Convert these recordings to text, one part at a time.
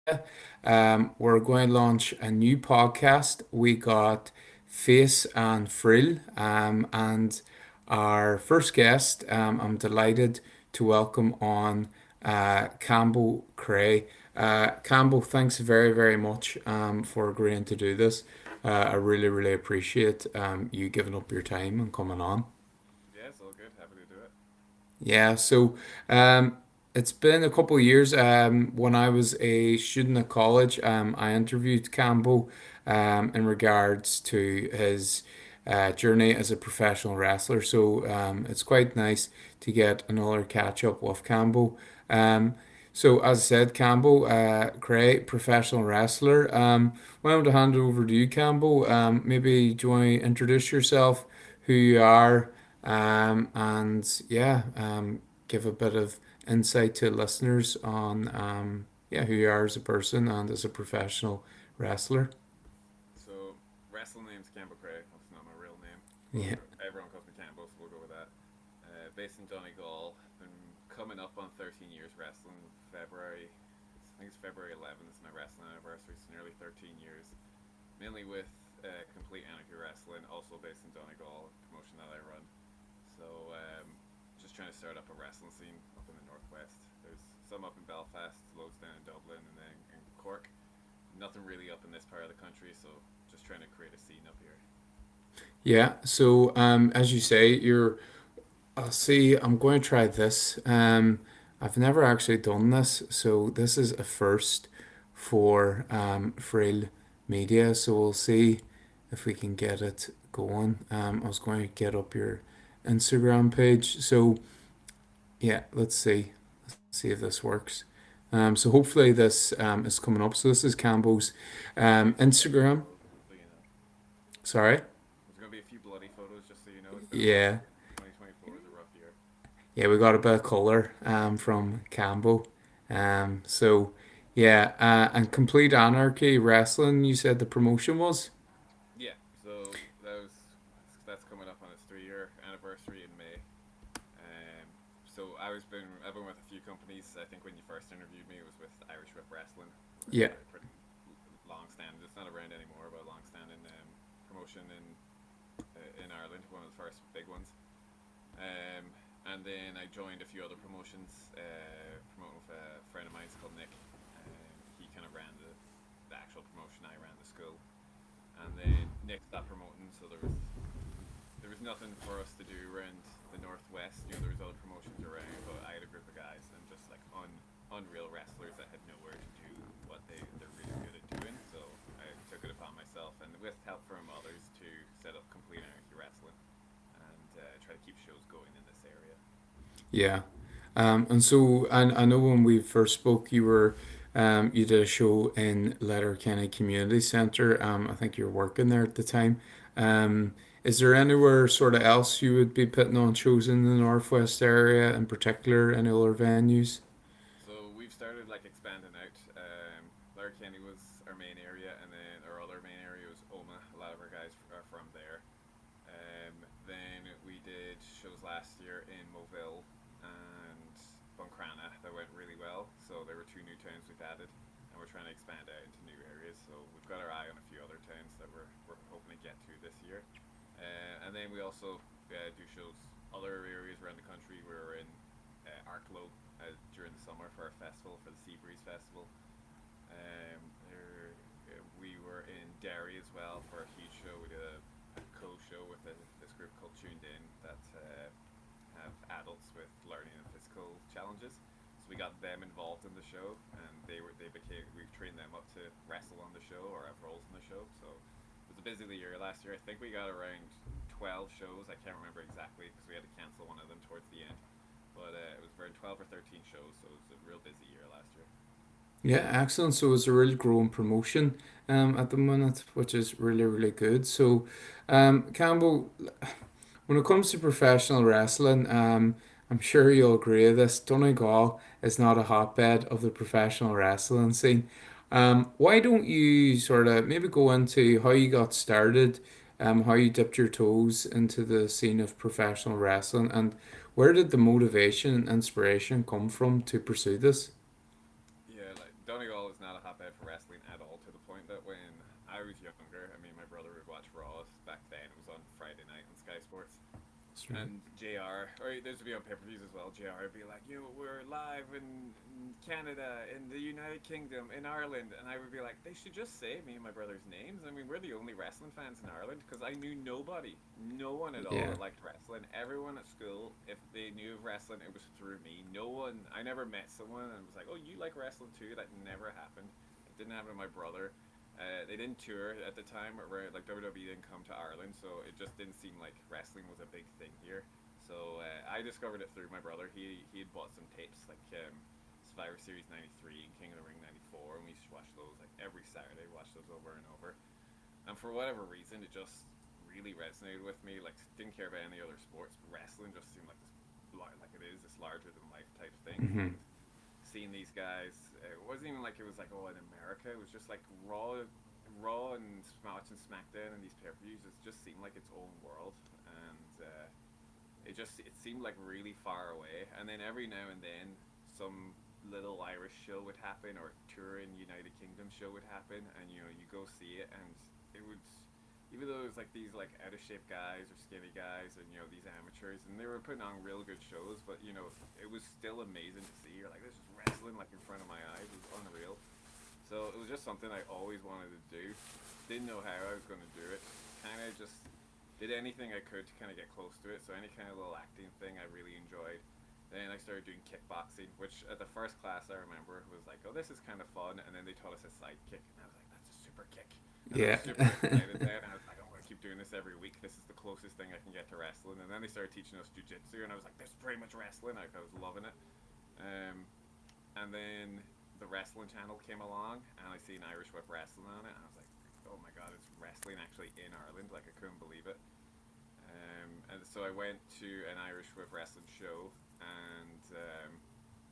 We're going to launch a new podcast. We got Face and Friel, and our first guest, I'm delighted to welcome on Cambo Cray. Campbell, thanks very, very much for agreeing to do this. I really, really appreciate you giving up your time and coming on. Yeah, it's all good. Happy to do it. Yeah, so it's been a couple of years. When I was a student at college, I interviewed Campbell in regards to his journey as a professional wrestler. So it's quite nice to get another catch up with Campbell. So as I said, Campbell, great professional wrestler. Why don't I hand it over to you, Campbell? Maybe do you want to introduce yourself, who you are? And yeah, give a bit of insight to listeners on yeah, who you are as a person and as a professional wrestler. So, wrestling name's Cambo Cray. That's not my real name, but Yeah, everyone calls me Cambo, so we'll go with that. Based in Donegal, been coming up on 13 years wrestling. February, I think it's February 11th. It's my wrestling anniversary. So nearly 13 years, mainly with Complete Anarchy Wrestling, also based in Donegal, promotion that I run. Just trying to start up a wrestling scene up in the northwest. There's some up in Belfast, loads down in Dublin, and then in Cork. Nothing really up in this part of the country, so just trying to create a scene up here. yeah. So as you say, you're. I'll see. I'm going to try this. I've never actually done this, so this is a first for Frail Media. So we'll see if we can get it going. I was going to get up your Instagram page. So yeah, let's see. Let's see if this works. So hopefully this is coming up. So this is Campbell's There's going to be a few bloody Instagram. photos, just so you know. Sorry. There's going to be a few bloody photos, just so you know. It's been a rough. Yeah, 2024 is a rough year. yeah, we got a bit of color from Campbell. So yeah, and Complete Anarchy Wrestling. You said the promotion was. Yeah, so that's coming up on its 3 year anniversary in May. I've been with a few companies. I think when you first interviewed me, it was with Irish Whip Wrestling. Yeah, Pretty long standing. It's not around anymore, but a long standing promotion in Ireland. One of the first big ones. And then I joined a few other promotions. Promoting with a friend of mine called Nick. He kind of ran the actual promotion. I ran the school, and then Nick stopped promoting, so there was nothing for us to do around the northwest. There was other promotions around, but I had a group of guys and just like unreal wrestlers that had nowhere to do what they're really good at doing. So I took it upon myself, and with help from others, to set up Complete Anarchy Wrestling and try to keep shows going in this area. yeah. And so I know when we first spoke, you did a show in Letterkenny Community Centre. I think you were working there at the time. Is there anywhere sort of else you would be putting on shows in the Northwest area, in particular, any other venues? So we've started like expanding out. Letterkenny was our main area, and then our other main area was Oma. A lot of our guys are from there. Then we did shows last year in Moville and Buncrana that went really well. So there were two new towns we've added, and we're trying to expand out into new areas. So we've got our eye on a few other towns that we're hoping to get to this year. And then we also do shows other areas around the country. We were in Arklow during the summer for our festival, for the Sea Breeze Festival. We were in Derry as well for a huge show. We did a co-show with this group called Tuned In that have adults with learning and physical challenges. So we got them involved in the show, and we've trained them up to wrestle on the show or have roles in the show. So it was a busy year last year. I think we got around 12 shows. I can't remember exactly because we had to cancel one of them towards the end. But it was around 12 or 13 shows, so it was a real busy year last year. Yeah, excellent. So it's a really growing promotion at the minute, which is really, really good. So, Campbell, when it comes to professional wrestling, I'm sure you'll agree with this. Donegal is not a hotbed of the professional wrestling scene. Why don't you sort of maybe go into how you got started, how you dipped your toes into the scene of professional wrestling, and where did the motivation and inspiration come from to pursue this? Yeah, like Donegal is not a hotbed for wrestling at all, to the point that when I was younger, I mean, my brother would watch Raw back then. It was on Friday night on Sky Sports. That's right. And JR, or there's to be on pay-per-views as well. JR would be like, we're live in Canada, in the United Kingdom, in Ireland, and I would be like, they should just say me and my brother's names. I mean, we're the only wrestling fans in Ireland, because I knew nobody, no one at all Yeah. that liked wrestling. Everyone at school, if they knew of wrestling, it was through me. No one, I never met someone and was like, oh, you like wrestling too? That never happened. It didn't happen to my brother. They didn't tour at the time, or like WWE didn't come to Ireland, so it just didn't seem like wrestling was a big thing here. So I discovered it through my brother. He had bought some tapes like Survivor Series '93 and King of the Ring '94, and we used to watch those like every Saturday. Watch those over and over. And for whatever reason, it just really resonated with me. Like, didn't care about any other sports, but wrestling just seemed like like it is this larger than life type thing. Hmm. And seeing these guys, it wasn't even like it was like, oh, in America. It was just like Raw and watching SmackDown and these pay-per-views. It just seemed like its own world, and it seemed like really far away. And then every now and then, some little Irish show would happen, or touring United Kingdom show would happen, and you go see it, and it would, even though it was like these like out of shape guys or skinny guys, and these amateurs, and they were putting on real good shows, but it was still amazing to see. You're like, this is wrestling like in front of my eyes. It was unreal. So it was just something I always wanted to do. Didn't know how I was going to do it. Kind of just did anything I could to kind of get close to it. So any kind of little acting thing I really enjoyed. Then I started doing kickboxing, which at the first class I remember was like, oh, this is kind of fun. And then they taught us a side kick, and I was like, that's a super kick. And I Yeah. was super excited then. And I was like, I'm going to keep doing this every week. This is the closest thing I can get to wrestling. And then they started teaching us jujitsu, and I was like, this is pretty much wrestling. I was loving it. And then the wrestling channel came along, and I seen Irish Whip Wrestling on it, and I was like, oh my god, it's wrestling actually in Ireland. Like, I couldn't believe it. And so I went to an Irish Whip Wrestling show, and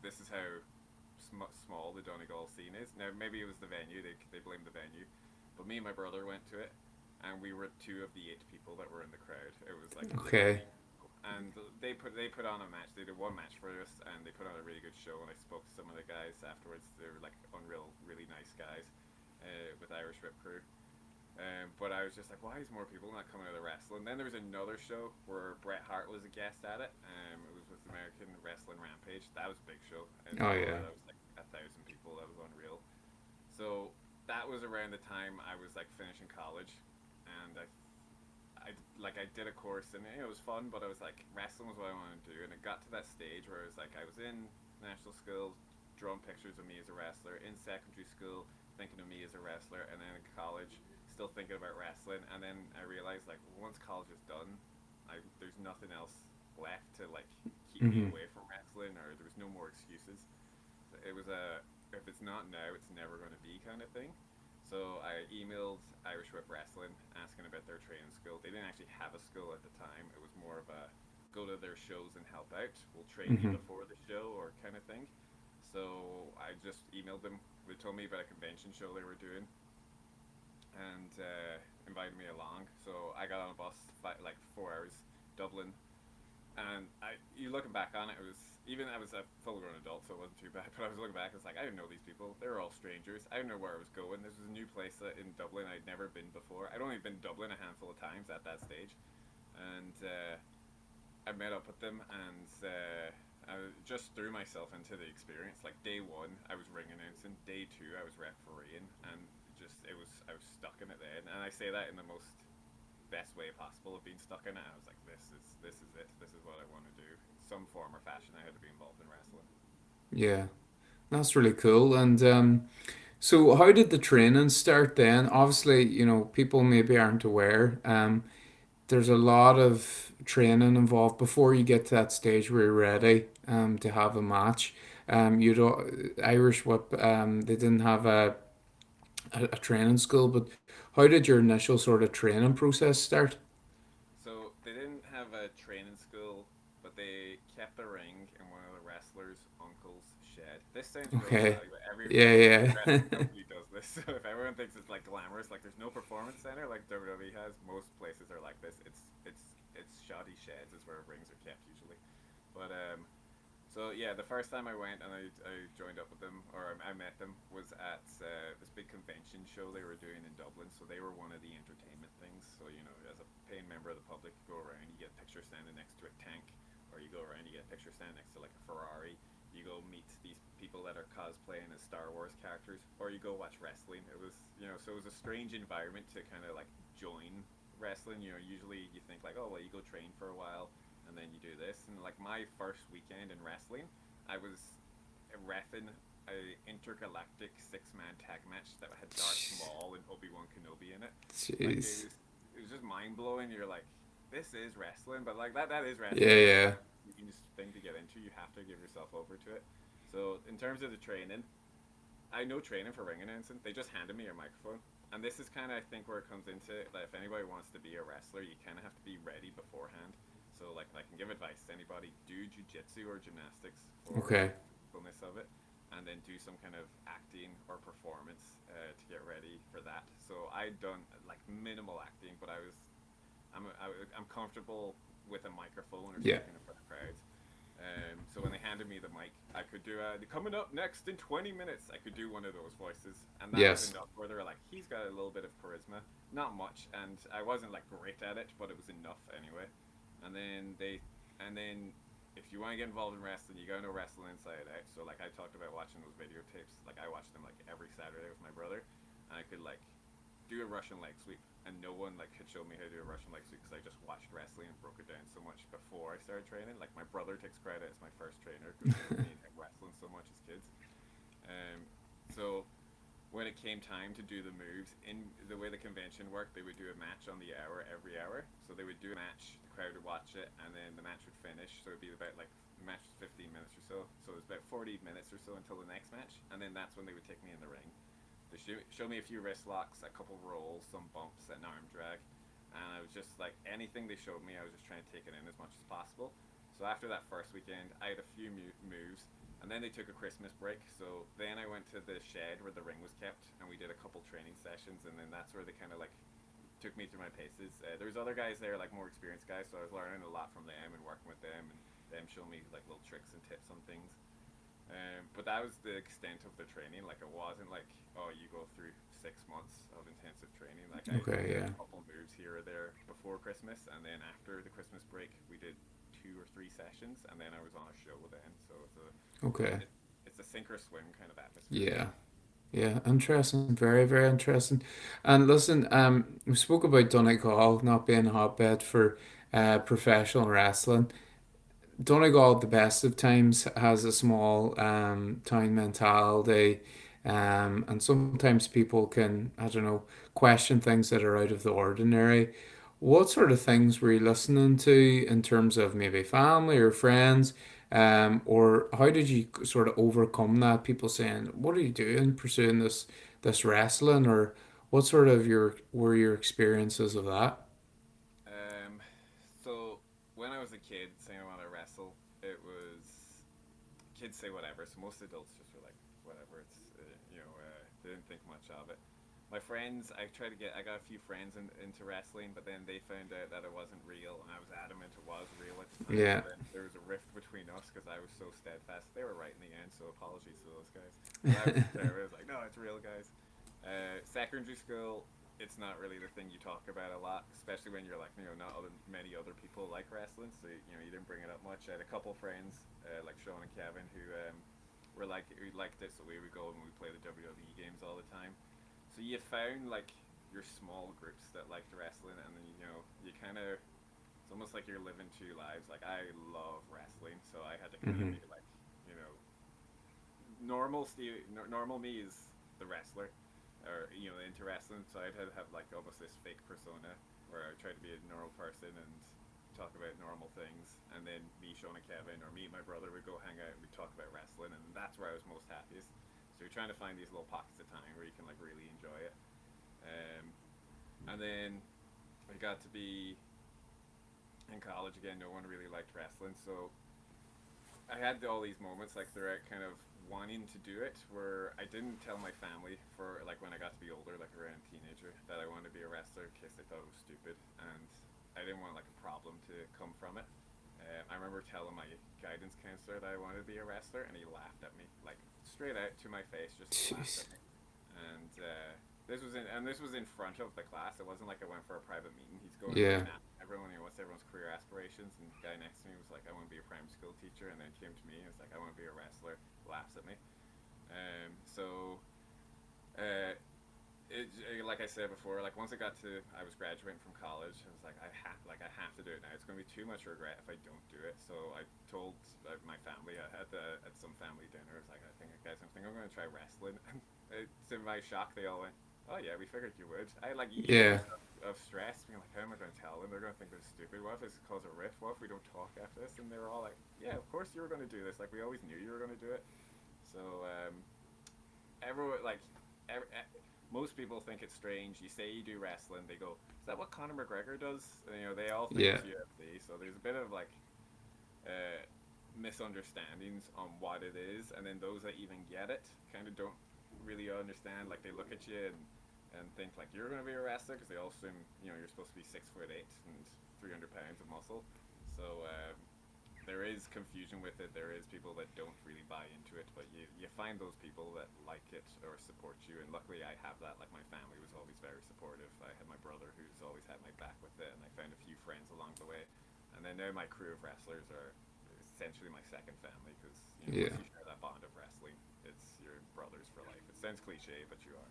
this is how small the Donegal scene is. Now, maybe it was the venue, they blamed the venue, but me and my brother went to it, and we were two of the 8 people that were in the crowd. It was like Okay. literally, and they put on a match. They did one match for us, and they put on a really good show. And I spoke to some of the guys afterwards. They were like unreal, really nice guys with Irish Rip Crew. But I was just like, why is more people not coming to the wrestling? Then there was another show where Bret Hart was a guest at it. It was with American Wrestling Rampage. That was a big show. And Oh yeah. that was like 1,000 people. That was unreal. So that was around the time I was like finishing college, and I did a course, and it was fun, but I was like, wrestling was what I wanted to do. And it got to that stage where it was like, I was in national school drawing pictures of me as a wrestler, in secondary school thinking of me as a wrestler, and then in college still thinking about wrestling. And then I realized, like, once college is done, there's nothing else left to like keep me Hmm. away from wrestling, or there was no more excuses. So it was a, if it's not now, it's never going to be kind of thing. So I emailed Irish Whip Wrestling asking about their training school. They didn't actually have a school at the time. It was more of a go to their shows and help out. We'll train you Hmm. before the show, or kind of thing. So I just emailed them. They told me about a convention show they were doing, and invited me along. So I got on a bus, like 4 hours, Dublin, and you looking back on it, it was, even I was a full-grown adult, so it wasn't too bad. But I was looking back, it's like, I didn't know these people. They were all strangers. I didn't know where I was going. This was a new place in Dublin I'd never been before. I'd only been to Dublin a handful of times at that stage, and I met up with them, and I just threw myself into the experience. Like, day one, I was ring announcing. Day two, I was refereeing, and I was stuck in it then. And I say that in the most best way possible of being stuck in it. I was like, this is it. This is what I want to do. In some form or fashion, I had to be involved in wrestling. Yeah. That's really cool. And so how did the training start then? Obviously, people maybe aren't aware. There's a lot of training involved before you get to that stage where you're ready to have a match. You don't Irish Whip, they didn't have a training school, but how did your initial sort of training process start? So they didn't have a training school, but they kept the ring in one of the wrestlers' uncle's shed. This sounds real Okay. shoddy, but every Yeah, yeah. wrestling company does this. So if everyone thinks it's like glamorous, like there's no performance center like WWE has, most places are like this. It's shoddy sheds is where rings are kept usually. But So yeah, the first time I went and I joined up with them, or I met them, was at this big convention show they were doing in Dublin. So they were one of the entertainment things. So you know, as a paying member of the public, you go around, you get a picture standing next to a tank, or you go around, you get a picture standing next to like a Ferrari. You go meet these people that are cosplaying as Star Wars characters, or you go watch wrestling. It was so it was a strange environment to kind of like join wrestling. You know, usually you think like, oh well, you go train for a while and then you do this. And like my first weekend in wrestling, I was reffing a intergalactic 6-man tag match that had Darth Maul and Obi-Wan Kenobi in it. Like Jeez. it was just mind blowing. You're like, this is wrestling, but like that is Yeah, wrestling. It's not yeah. like the easiest thing to get into. You have to give yourself over to it. So in terms of the training, I know training for ring announcing. They just handed me a microphone. And this is kind of, I think, where it comes into it. Like, if anybody wants to be a wrestler, you kind of have to be ready beforehand. So, like, I can give advice to anybody: do jujitsu or gymnastics for Okay. the fullness of it, and then do some kind of acting or performance to get ready for that. So, I'd done like minimal acting, but I'm comfortable with a microphone or Yeah. speaking in front of crowds. So when they handed me the mic, I could do coming up next in 20 minutes. I could do one of those voices, and that was Yes. enough. Where they were like, he's got a little bit of charisma, not much, and I wasn't like great at it, but it was enough anyway. And then and then if you want to get involved in wrestling, you gotta know wrestling inside out. So like I talked about watching those videotapes, like I watched them like every Saturday with my brother, and I could like do a Russian leg sweep, and no one like could show me how to do a Russian leg sweep because I just watched wrestling and broke it down so much before I started training. Like my brother takes credit as my first trainer because he was me like wrestling so much as kids. So when it came time to do the moves in the way the convention worked, they would do a match on the hour every hour. So they would do a match, the crowd would watch it, and then the match would finish. So it'd be about like the match was 15 minutes or so. So it was about 40 minutes or so until the next match, and then that's when they would take me in the ring. They show me a few wrist locks, a couple rolls, some bumps, an arm drag, and I was just like anything they showed me, I was just trying to take it in as much as possible. So after that first weekend, I had a few moves, and then they took a Christmas break. So then I went to the shed where the ring was kept, and we did a couple training sessions, and then that's where they kind of like took me through my paces. There was other guys there, like more experienced guys, so I was learning a lot from them and working with them, and them showing me like little tricks and tips on things. But that was the extent of the training. Like it wasn't like, oh, you go through 6 months of intensive training. Like I Okay. did a Yeah. couple moves here or there before Christmas, and then after the Christmas break, we did 2 or 3 sessions, and then I was on a show then. So Okay. it, it's a sink or swim kind of atmosphere. Yeah. Yeah. Interesting. Very, very interesting. And listen, we spoke about Donegal not being a hotbed for professional wrestling. Donegal, at the best of times, has a small town mentality, and sometimes people can, I don't know, question things that are out of the ordinary. What sort of things were you listening to in terms of maybe family or friends, or how did you sort of overcome that? People saying, "What are you doing, pursuing this wrestling?" Or what sort of your experiences of that? Um, so when I was a kid saying I want to wrestle, it was kids say whatever. So most adults just were like, whatever. They didn't think much of it. My friends, I got a few friends into wrestling, but then they found out that it wasn't real, and I was adamant it was real at the time. So Yeah. then there was a rift between us because I was so steadfast. They were right in the end, so apologies to those guys. But I was there. I was like, no, it's real, guys. Secondary school, it's not really the thing you talk about a lot, especially when you're like, not many other people like wrestling, so you didn't bring it up much. I had a couple friends like Sean and Kevin who we liked it, so we would go and we play the WWE games all the time. So you found like your small groups that liked wrestling, and then you kind of it's almost like you're living two lives. Like I love wrestling, so I had to kind of Hmm. be like, you know, normal me is the wrestler, or into wrestling. So I'd have like almost this fake persona where I try to be a normal person and talk about normal things, and then me, Sean, and Kevin, or me and my brother would go hang out and we talk about wrestling, and that's where I was most happiest. So you're trying to find these little pockets of time where you can like really enjoy it. Um, and then I got to be in college again. No one really liked wrestling, so I had all these moments like throughout kind of wanting to do it where I didn't tell my family for like when I got to be older, like around a teenager, that I wanted to be a wrestler in case they thought it was stupid, and I didn't want like a problem to come from it. I remember telling my guidance counselor that I wanted to be a wrestler, and he laughed at me, like straight out to my face, just laughed Jeez. at me. And this was in front of the class. It wasn't like I went for a private meeting. He's going Yeah. looking at everyone. What's everyone's career aspirations? And the guy next to me was like, I want to be a primary school teacher, and then came to me and was like, I want to be a wrestler. Laughs at me. So like I said before, like once I was graduating from college, I was like I have to do it now. It's going to be too much regret if I don't do it. So I told my family at some family dinner, I was like, I think I'm going to try wrestling. And to my shock, they all went, "Oh yeah, we figured you would." I had like Yeah. years of stress, being like, "How am I going to tell them? They're going to think this is stupid. What if this causes a rift? What if we don't talk after this?" And they were all like, "Yeah, of course you were going to do this. Like we always knew you were going to do it." So everyone like every, most people think it's strange. You say you do wrestling, they go, "Is that what Conor McGregor does?" And, they all think Yeah. it's UFC. So there's a bit of like uh, misunderstandings on what it is, and then those that even get it kind of don't really understand. Like they look at you and think like you're gonna be a wrestler because they all assume you're supposed to be 6'8" and 300 pounds of muscle. So there is confusion with it. There is people that don't really buy into it, but you find those people that like it or support you. And luckily, I have that. Like my family was always very supportive. I had my brother who's always had my back with it, and I found a few friends along the way. And then now my crew of wrestlers are essentially my second family because Yeah. once you share that bond of wrestling, it's your brothers for life. It sounds cliche, but you are.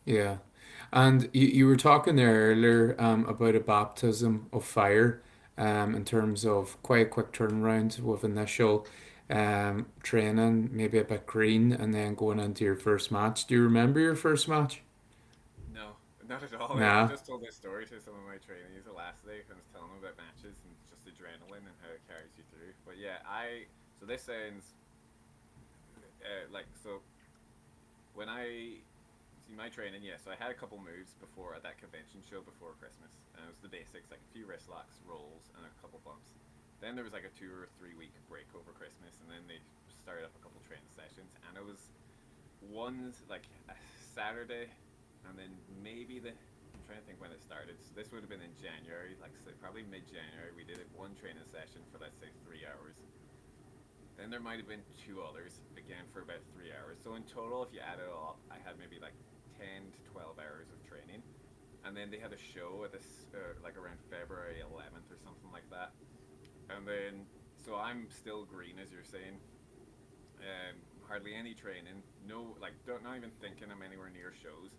Yeah. And you were talking there earlier about a baptism of fire in terms of quite a quick turnaround with initial training, maybe a bit green, and then going into your first match. Do you remember your first match? No, not at all. I Nah. just told this story to some of my trainees the last day. I was telling them about matches and just adrenaline and how it carries you through. But yeah, so this sounds so when I see my training, yeah. So I had a couple moves before at that convention show before Christmas, and it was the basics like a few wrist locks, rolls, and a couple bumps. Then there was like a 2 or 3 week break over Christmas, and then they started up a couple training sessions, and it was one like a Saturday, and then maybe I'm trying to think when it started. So this would have been in January, like so probably mid January. We did it one training session for let's say 3 hours. Then there might have been two others again for about 3 hours. So in total, if you add it all up, I had maybe like 10 to 12 hours of training. And then they had a show at this like around February 11th or something like that. And then so I'm still green as you're saying. Hardly any training. No, like don't not even thinking I'm anywhere near shows.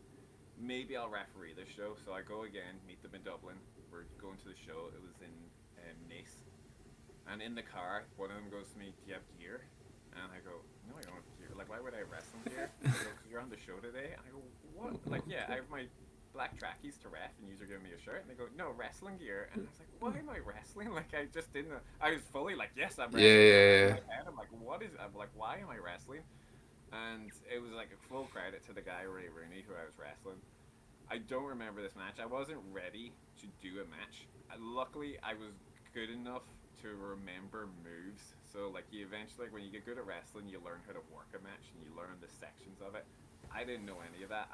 Maybe I'll referee this show. So I go again, meet them in Dublin. We're going to the show. It was in Nice. And in the car, one of them goes to me, "Do you have gear?" And I go, "No, I don't have gear. Like, why would I have wrestling gear?" And they go, "Because you're on the show today." And I go, "What?" Like, yeah, I have my black trackies to ref, and you're giving me a shirt. And they go, "No, wrestling gear." And I was like, "Why am I wrestling?" Like, I just didn't. I was fully like, "Yes, I'm Yeah, wrestling." But in yeah, my head, I'm like, "What is?" I'm like, "Why am I wrestling?" And it was like a full credit to the guy Ray Rooney who I was wrestling. I don't remember this match. I wasn't ready to do a match. Luckily, I was good enough to remember moves. So, like, you eventually, when you get good at wrestling, you learn how to work a match and you learn the sections of it. I didn't know any of that.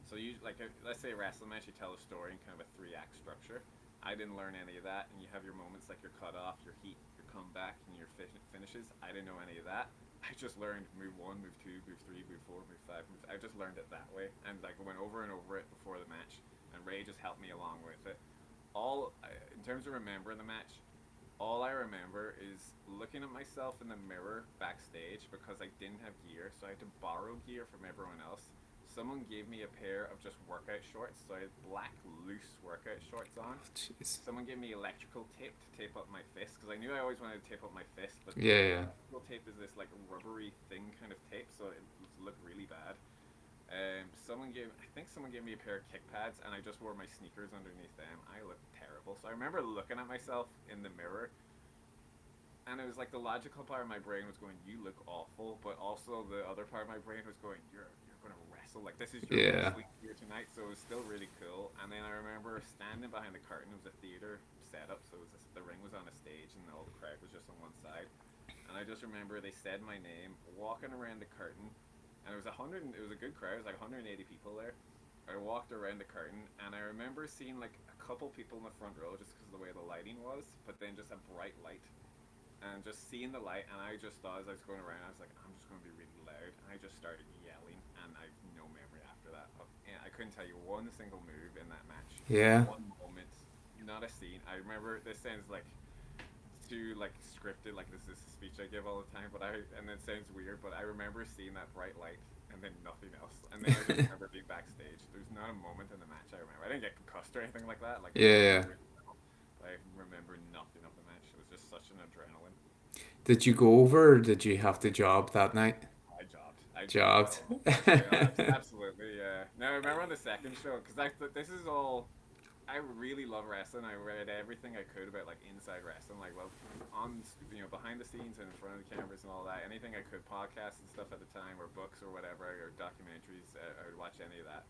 So you, like, let's say a wrestling match, you tell a story in kind of a three-act structure. I didn't learn any of that. And you have your moments like your cut off, your heat, your comeback, and your finishes. I didn't know any of that. I just learned move one, move two, move three, move four, move five. I just learned it that way, and like went over and over it before the match. And Ray just helped me along with it. In terms of remembering the match, all I remember is looking at myself in the mirror backstage because I didn't have gear, so I had to borrow gear from everyone else. Someone gave me a pair of just workout shorts, so I had black loose workout shorts on. jeez. Someone gave me electrical tape to tape up my fist because I knew I always wanted to tape up my fist, but Yeah, yeah. electrical tape is this like rubbery thin kind of tape, so it looked really bad. I think someone gave me a pair of kick pads, and I just wore my sneakers underneath them. I looked terrible. So I remember looking at myself in the mirror, and it was like the logical part of my brain was going, "You look awful," but also the other part of my brain was going, "You're gonna wrestle. Like this is your Yeah. wrestling gear tonight." So it was still really cool. And then I remember standing behind the curtain. It was a theater setup, so the ring was on a stage, and the whole crowd was just on one side. And I just remember they said my name, walking around the curtain, and it was a good crowd. It was like 180 people there. I walked around the curtain, and I remember seeing like a couple people in the front row just because of the way the lighting was, but then just a bright light, and just seeing the light, and I just thought as I was going around, I was like, I'm just going to be really loud, and I just started yelling, and I have no memory after that. I couldn't tell you one single move in that match, Yeah. one moment, not a scene. I remember this sounds like too like scripted, like this is a speech I give all the time, but and it sounds weird, but I remember seeing that bright light and then nothing else, and then I just remember being backstage. There's not a moment in the match I remember. I didn't get concussed or anything like that. Like I did Yeah. really well, but I remember nothing of the match. It was just such an adrenaline. Did you go over or did you have to job that night? I jobbed. I jobbed that Jobbed. one. Absolutely. Yeah. Now I remember on the second show because this is all I really love wrestling. I read everything I could about like inside wrestling, like well, on behind the scenes and in front of the cameras and all that. Anything I could, podcasts and stuff at the time, or books or whatever, or documentaries. I would watch any of that.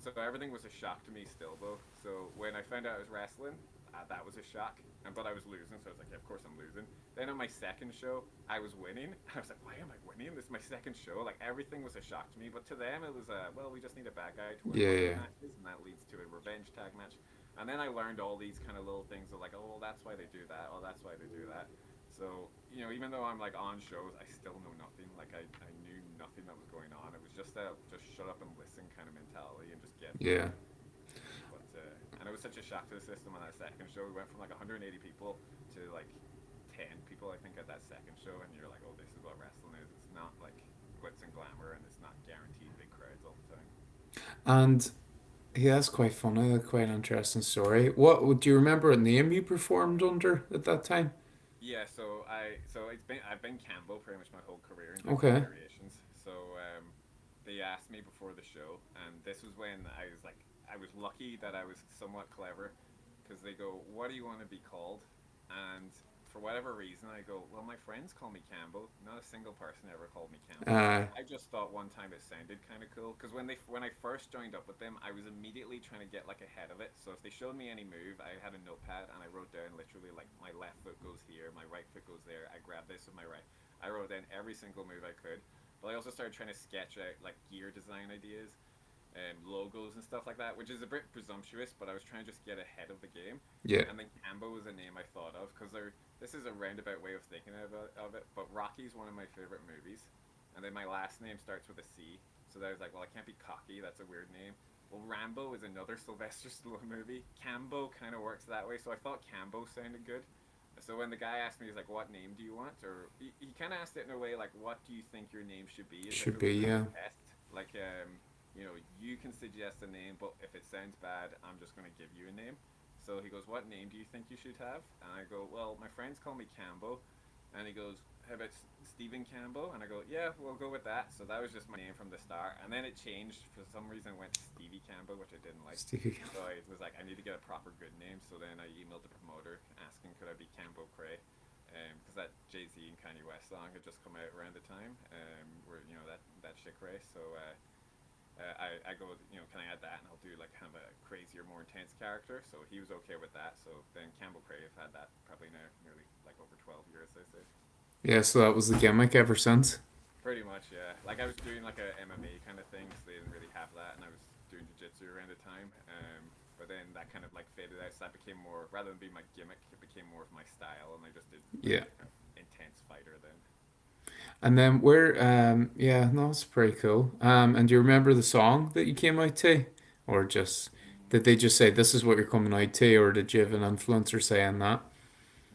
So everything was a shock to me still though. So when I found out I was wrestling, that was a shock. But I was losing, so I was like, yeah, of course I'm losing. Then on my second show, I was winning. I was like, why am I winning? This is my second show. Like everything was a shock to me. But to them, it was well, we just need a bad guy to win Yeah, one of the yeah. matches, and that leads to a revenge tag match. And then I learned all these kind of little things of like, oh, well, that's why they do that. Oh, that's why they do that. So even though I'm like on shows, I still know nothing. Like I knew nothing that was going on. It was just a just shut up and listen kind of mentality and just get Yeah. through it. But and it was such a shock to the system on that second show. We went from like 180 people to like 10 people, I think, at that second show, and you're like, oh, this is what wrestling is. It's not like glitz and glamour, and it's not guaranteed big crowds all the time. And yeah, that's quite funny, quite an interesting story. What do you remember a name you performed under at that time? Yeah, so I've been Cambo pretty much my whole career in different Okay. variations. So they asked me before the show, and this was when I was lucky that I was somewhat clever, because they go, "What do you want to be called?" And for whatever reason, I go, "Well, my friends call me Cambo. Not a single person ever called me Cambo." Uh, I just thought one time it sounded kind of cool because when I first joined up with them, I was immediately trying to get like ahead of it. So if they showed me any move, I had a notepad and I wrote down literally like my left foot goes here, my right foot goes there. I grab this with my right. I wrote down every single move I could. But I also started trying to sketch out like gear design ideas and logos and stuff like that, which is a bit presumptuous, but I was trying to just get ahead of the game. yeah. And then Cambo was a name I thought of because this is a roundabout way of thinking of it, but Rocky's one of my favorite movies. And then my last name starts with a C, so that I was like, well, I can't be cocky. That's a weird name. Well, Rambo is another Sylvester Stallone movie. Cambo kind of works that way, so I thought Cambo sounded good. So when the guy asked me, he's like, "What name do you want?" Or he kind of asked it in a way like, "What do you think your name should be?" As if Should it be, was a yeah. test. Like, you can suggest a name, but if it sounds bad, I'm just going to give you a name. So he goes, "What name do you think you should have?" And I go, "Well, my friends call me Cambo." And he goes, "How about Stephen Cambo?" And I go, "Yeah, we'll go with that." So that was just my name from the start. And then it changed for some reason. It went to Stevie Cambo, which I didn't like. Stevie. So I was like, I need to get a proper good name. So then I emailed the promoter asking could I be Cambo Cray, because that Jay Z and Kanye West song had just come out around the time, where that shit Cray. So I go, can I add that? And I'll do like kind of a crazier, more intense character. So he was okay with that. So then Cambo Cray have had that probably now nearly like over 12 years, they say. Yeah, so that was the gimmick ever since. Pretty much, yeah. Like I was doing like a MMA kind of thing, so they didn't really have that, and I was doing jiu-jitsu around the time. But then that kind of like faded out, so that became more, rather than being my gimmick, it became more of my style, and I just did like Yeah. a kind of intense fighter then. And then yeah, no, it's pretty cool. And do you remember the song that you came out to? Or just, did they just say this is what you're coming out to, or did you have an influencer saying that?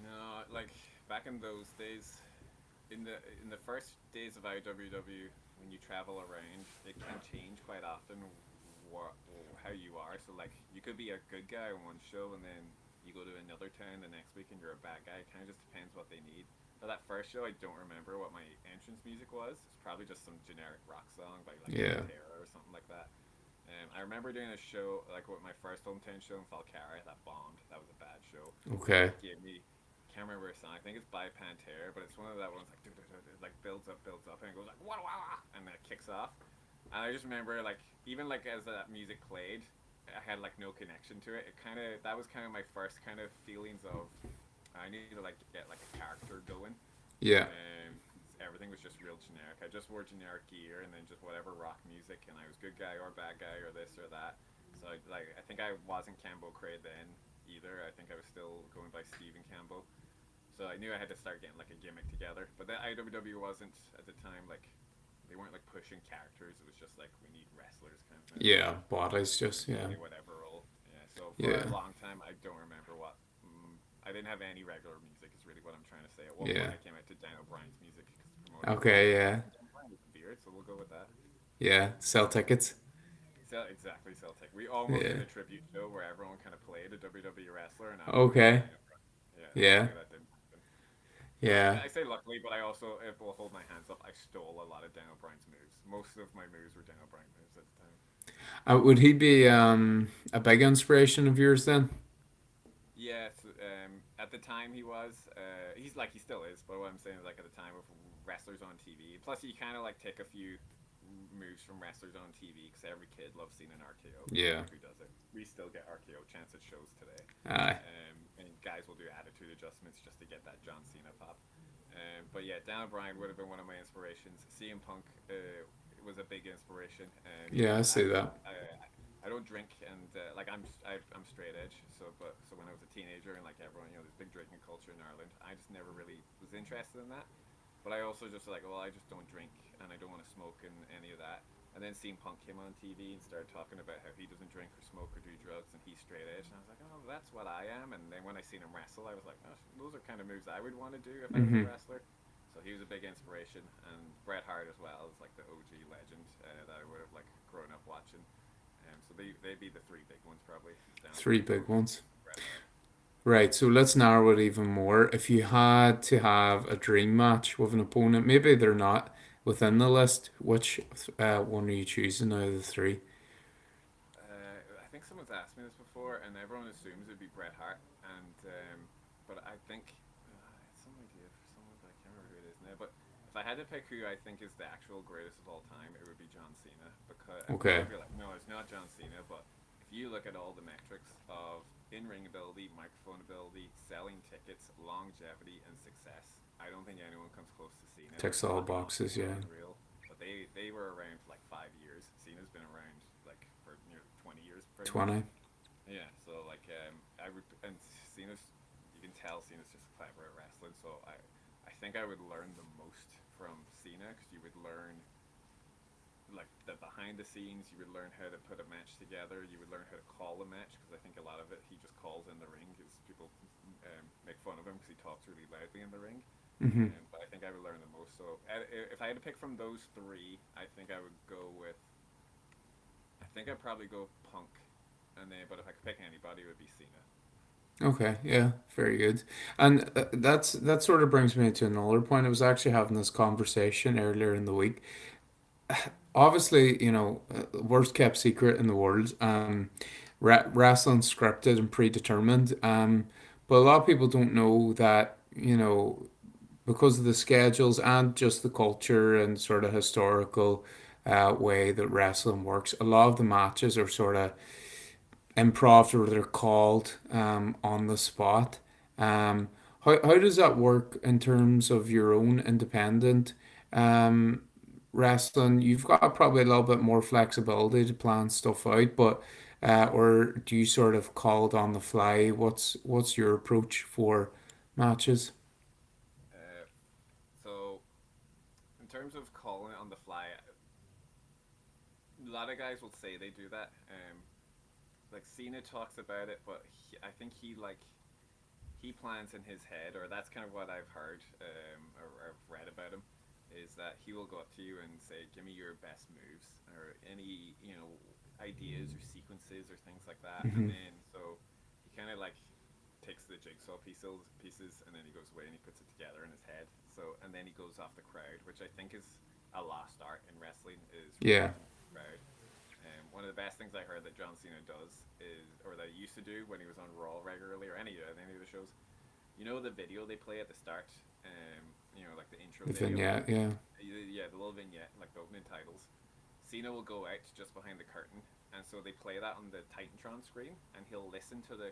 No, like back in those days, in the first days of IWW, when you travel around, it can change quite often what how you are. So like you could be a good guy on one show, and then you go to another town the next week and you're a bad guy. It kind of just depends what they need. For that first show, I don't remember what my entrance music was. It's probably just some generic rock song by like Yeah. Pantera or something like that. I remember doing a show like with my first hometown show in Falcara that bombed. That was a bad show, and Okay. they gave me. Can't remember a song. I think it's by Pantera, but it's one of that ones like like builds up, and it goes like wah wah wah, and then it kicks off. And I just remember like even like as that music played, I had like no connection to it. It kind of that was kind of my first kind of feelings of I need to like get like a character going. Yeah. everything was just real generic. I just wore generic gear and then just whatever rock music, and I was good guy or bad guy or this or that. So I think I wasn't Cambo Cray then either. I think I was still going by Stephen Cambo. So I knew I had to start getting like a gimmick together. But the IWW wasn't at the time like they weren't like pushing characters. It was just like we need wrestlers kind of thing. Yeah, bodies just yeah. Play whatever role. Yeah. So for a Yeah. long time, I don't remember what. I didn't have any regular music. Is really what I'm trying to say. At one point, Yeah. I came out to Dan O'Brien's music because the promoter was like, Okay, "Oh, yeah. Dan O'Brien is weird, so we'll go with that." Yeah. Sell tickets. Exactly, Celtic. We almost did Yeah. a tribute show where everyone kind of played a WWE wrestler, and I was going with Okay. Dan O'Brien. Yeah, Yeah. luckily that didn't happen. Yeah. I say luckily, but I also will hold my hands up. I stole a lot of Dan O'Brien's moves. Most of my moves were Dan O'Brien moves at the time. Would he be a big inspiration of yours then? Yes, at the time he was. He's like he still is, but what I'm saying is like at the time of wrestlers on TV. Plus, you kind of like take a few moves from wrestlers on TV because every kid loves seeing an RKO. No Yeah. matter who does it. We still get RKO chants at shows today, Aye. and guys will do attitude adjustments just to get that John Cena pop. But yeah, Dan O'Brien would have been one of my inspirations. CM Punk was a big inspiration. You Yeah, know, I see that. I don't drink, and like I'm straight edge. So when I was a teenager and like everyone, you know, there's big drinking culture in Ireland. I just never really was interested in that. But I also just like, well, I just don't drink and I don't want to smoke and any of that. And then CM Punk came on TV and started talking about how he doesn't drink or smoke or do drugs and he's straight edge. And I was like, oh, that's what I am. And then when I seen him wrestle, I was like, oh, those are kind of moves I would want to do if I was a Hmm. wrestler. So he was a big inspiration. And Bret Hart as well is like the OG legend that I would have like grown up watching. So they'd be the three big ones probably. Dan Three O'Brien, big Punk, and ones. Bret Hart. Right, so let's narrow it even more. If you had to have a dream match with an opponent, maybe they're not within the list, which one are you choosing out of the three? I think someone's asked me this before, and everyone assumes it'd be Bret Hart. And but I think it's some idea for someone, but I can't remember who it is now. But if I had to pick who I think is the actual greatest of all time, it would be John Cena. Because and people Okay. would be like, no, it's not John Cena. But if you look at all the metrics of in-ring ability, microphone ability, selling tickets, longevity, and success, I don't think anyone comes close to Cena. Like Ticks the all money boxes, is yeah. unreal. But they were around for like 5 years. Cena's been around like for 20 years pretty much. 20. Yeah, so like I would, and Cena's, you can tell Cena's just clever at wrestling. So I think I would learn the most from Cena because you would learn like the behind the scenes. You would learn how to put a match together. You would learn how to call a match because I think a lot of it he just calls in the ring because people make fun of him because he talks really loudly in the ring. Hmm. But I think I would learn the most. So if I had to pick from those three, I think I would go with. I think I'd probably go Punk, and then but if I could pick anybody, it would be Cena. Okay, yeah, very good. And that sort of brings me to another point. I was actually having this conversation earlier in the week. Obviously, worst kept secret in the world. Wrestling scripted and predetermined. But a lot of people don't know that, because of the schedules and just the culture and sort of historical way that wrestling works, a lot of the matches are sort of improv or they're called on the spot. How does that work in terms of your own independent um, wrestling? You've got probably a little bit more flexibility to plan stuff out, but or do you sort of call it on the fly? What's your approach for matches? Uh, so in terms of calling it on the fly, a lot of guys will say they do that. Like Cena talks about it, but I think he plans in his head, or that's kind of what I've heard or I've read about him, is that he will go up to you and say, "Give me your best moves or any ideas or sequences or things like that," and Hmm. then so he kind of like takes the jigsaw pieces and then he goes away and he puts it together in his head. So and then he goes off the crowd, which I think is a lost art in wrestling, is Yeah. reacting to the crowd. One of the best things I heard that John Cena does is, or that he used to do when he was on Raw regularly or any of the shows. You know the video they play at the start, like the intro The video. vignette, yeah. Yeah, the little vignette, like the opening titles. Cena will go out just behind the curtain, and so they play that on the Titantron screen, and he'll listen to the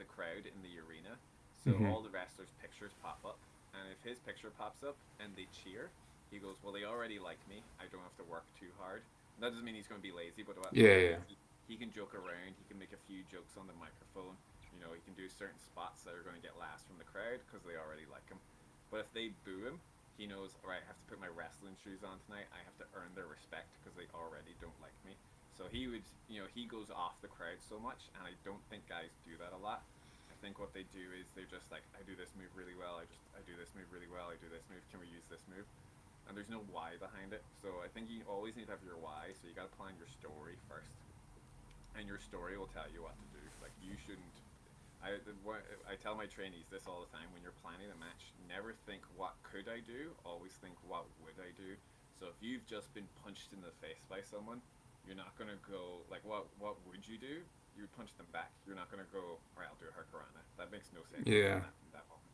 crowd in the arena. So Hmm. all the wrestlers' pictures pop up, and if his picture pops up and they cheer, he goes, well, they already like me. I don't have to work too hard. And that doesn't mean he's going to be lazy, but what Yeah, it yeah, means, he can joke around. He can make a few jokes on the microphone. You know, he can do certain spots that are going to get laughs from the crowd because they already like him. But if they boo him, he knows, all right, I have to put my wrestling shoes on tonight. I have to earn their respect because they already don't like me. So he would, he goes off the crowd so much, and I don't think guys do that a lot. I think what they do is they're just like, I do this move really well. I do this move really well. I do this move. Can we use this move? And there's no why behind it. So I think you always need to have your why. So you got to plan your story first, and your story will tell you what to do. Like you shouldn't. I tell my trainees this all the time. When you're planning a match, never think what could I do. Always think what would I do. So if you've just been punched in the face by someone, you're not gonna go like what would you do? You would punch them back. You're not gonna go, all right, I'll do a hurricanrana. That makes no sense yeah, in that moment.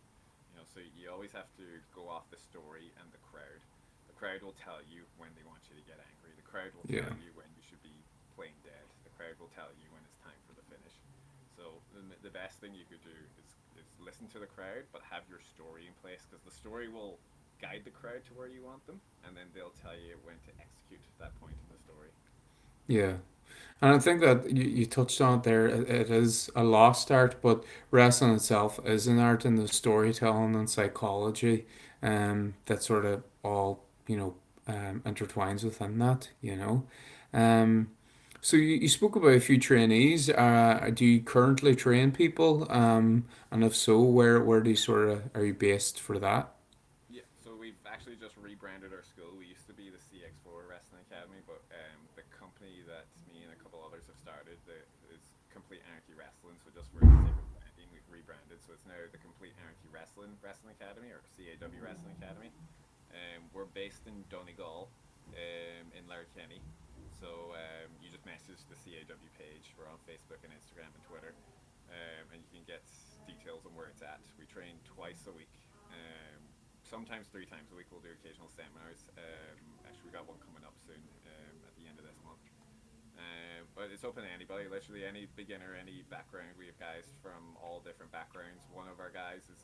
So you always have to go off the story and the crowd. The crowd will tell you when they want you to get angry. The crowd will yeah, tell you when you should be playing dead. The crowd will tell you when it's time for the finish. So the best thing you could do is listen to the crowd, but have your story in place because the story will guide the crowd to where you want them, and then they'll tell you when to execute that point in the story. yeah. And I think that you touched on it there. It is a lost art, but wrestling itself is an art in the storytelling and psychology, that sort of all intertwines within that. Um, so you spoke about a few trainees. Do you currently train people? And if so, where do you sort of are you based for that? Yeah, so we've actually just rebranded our school. We used to be the CX4 Wrestling Academy, but the company that me and a couple others have started is Complete Anarchy Wrestling. So just for the sake of branding, we've rebranded. So it's now the Complete Anarchy Wrestling Academy or CAW Wrestling Academy. We're based in Donegal, in Letterkenny. So you just message the CAW page. We're on Facebook and Instagram and Twitter, and you can get details on where it's at. We train twice a week. Sometimes 3 times a week. We'll do occasional seminars. Actually, we got one coming up soon at the end of this month. But it's open to anybody, literally any beginner, any background. We have guys from all different backgrounds. One of our guys is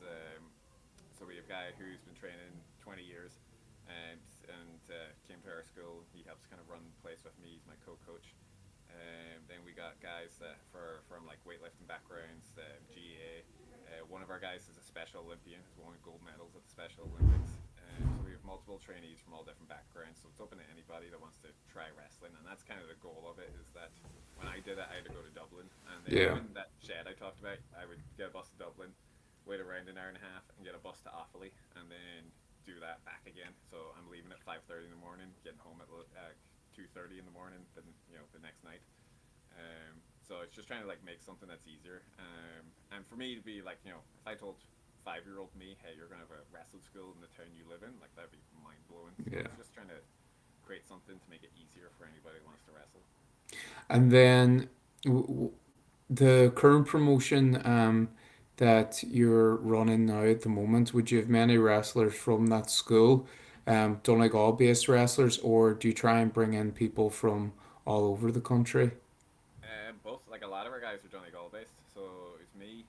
so we have a guy who's been training 20 years and came to our school. He helps kind of run the place with me. He's my co-coach. Then we got guys that from like weightlifting backgrounds, GA. One of our guys is a Special Olympian, who's won gold medals at the Special Olympics. So we have multiple trainees from all different backgrounds. So it's open to anybody that wants to try wrestling, and that's kind of the goal of it. Is that when I did it, I had to go to Dublin, and then Yeah, even that shed I talked about, I would get a bus to Dublin, wait around an hour and a half, and get a bus to Offaly, and then do that back again. So I'm leaving at 5:30 in the morning, getting home at 2:30 in the morning, the next night. So it's just trying to like make something that's easier. And for me to be like, if I told 5-year-old me, hey, you're gonna have a wrestling school in the town you live in, like that'd be mind blowing. So yeah. it's just trying to create something to make it easier for anybody who wants to wrestle. And then the current promotion that you're running now at the moment, would you have many wrestlers from that school, Donegal based wrestlers, or do you try and bring in people from all over the country? Both, like a lot of our guys are Donegal based. So it's me,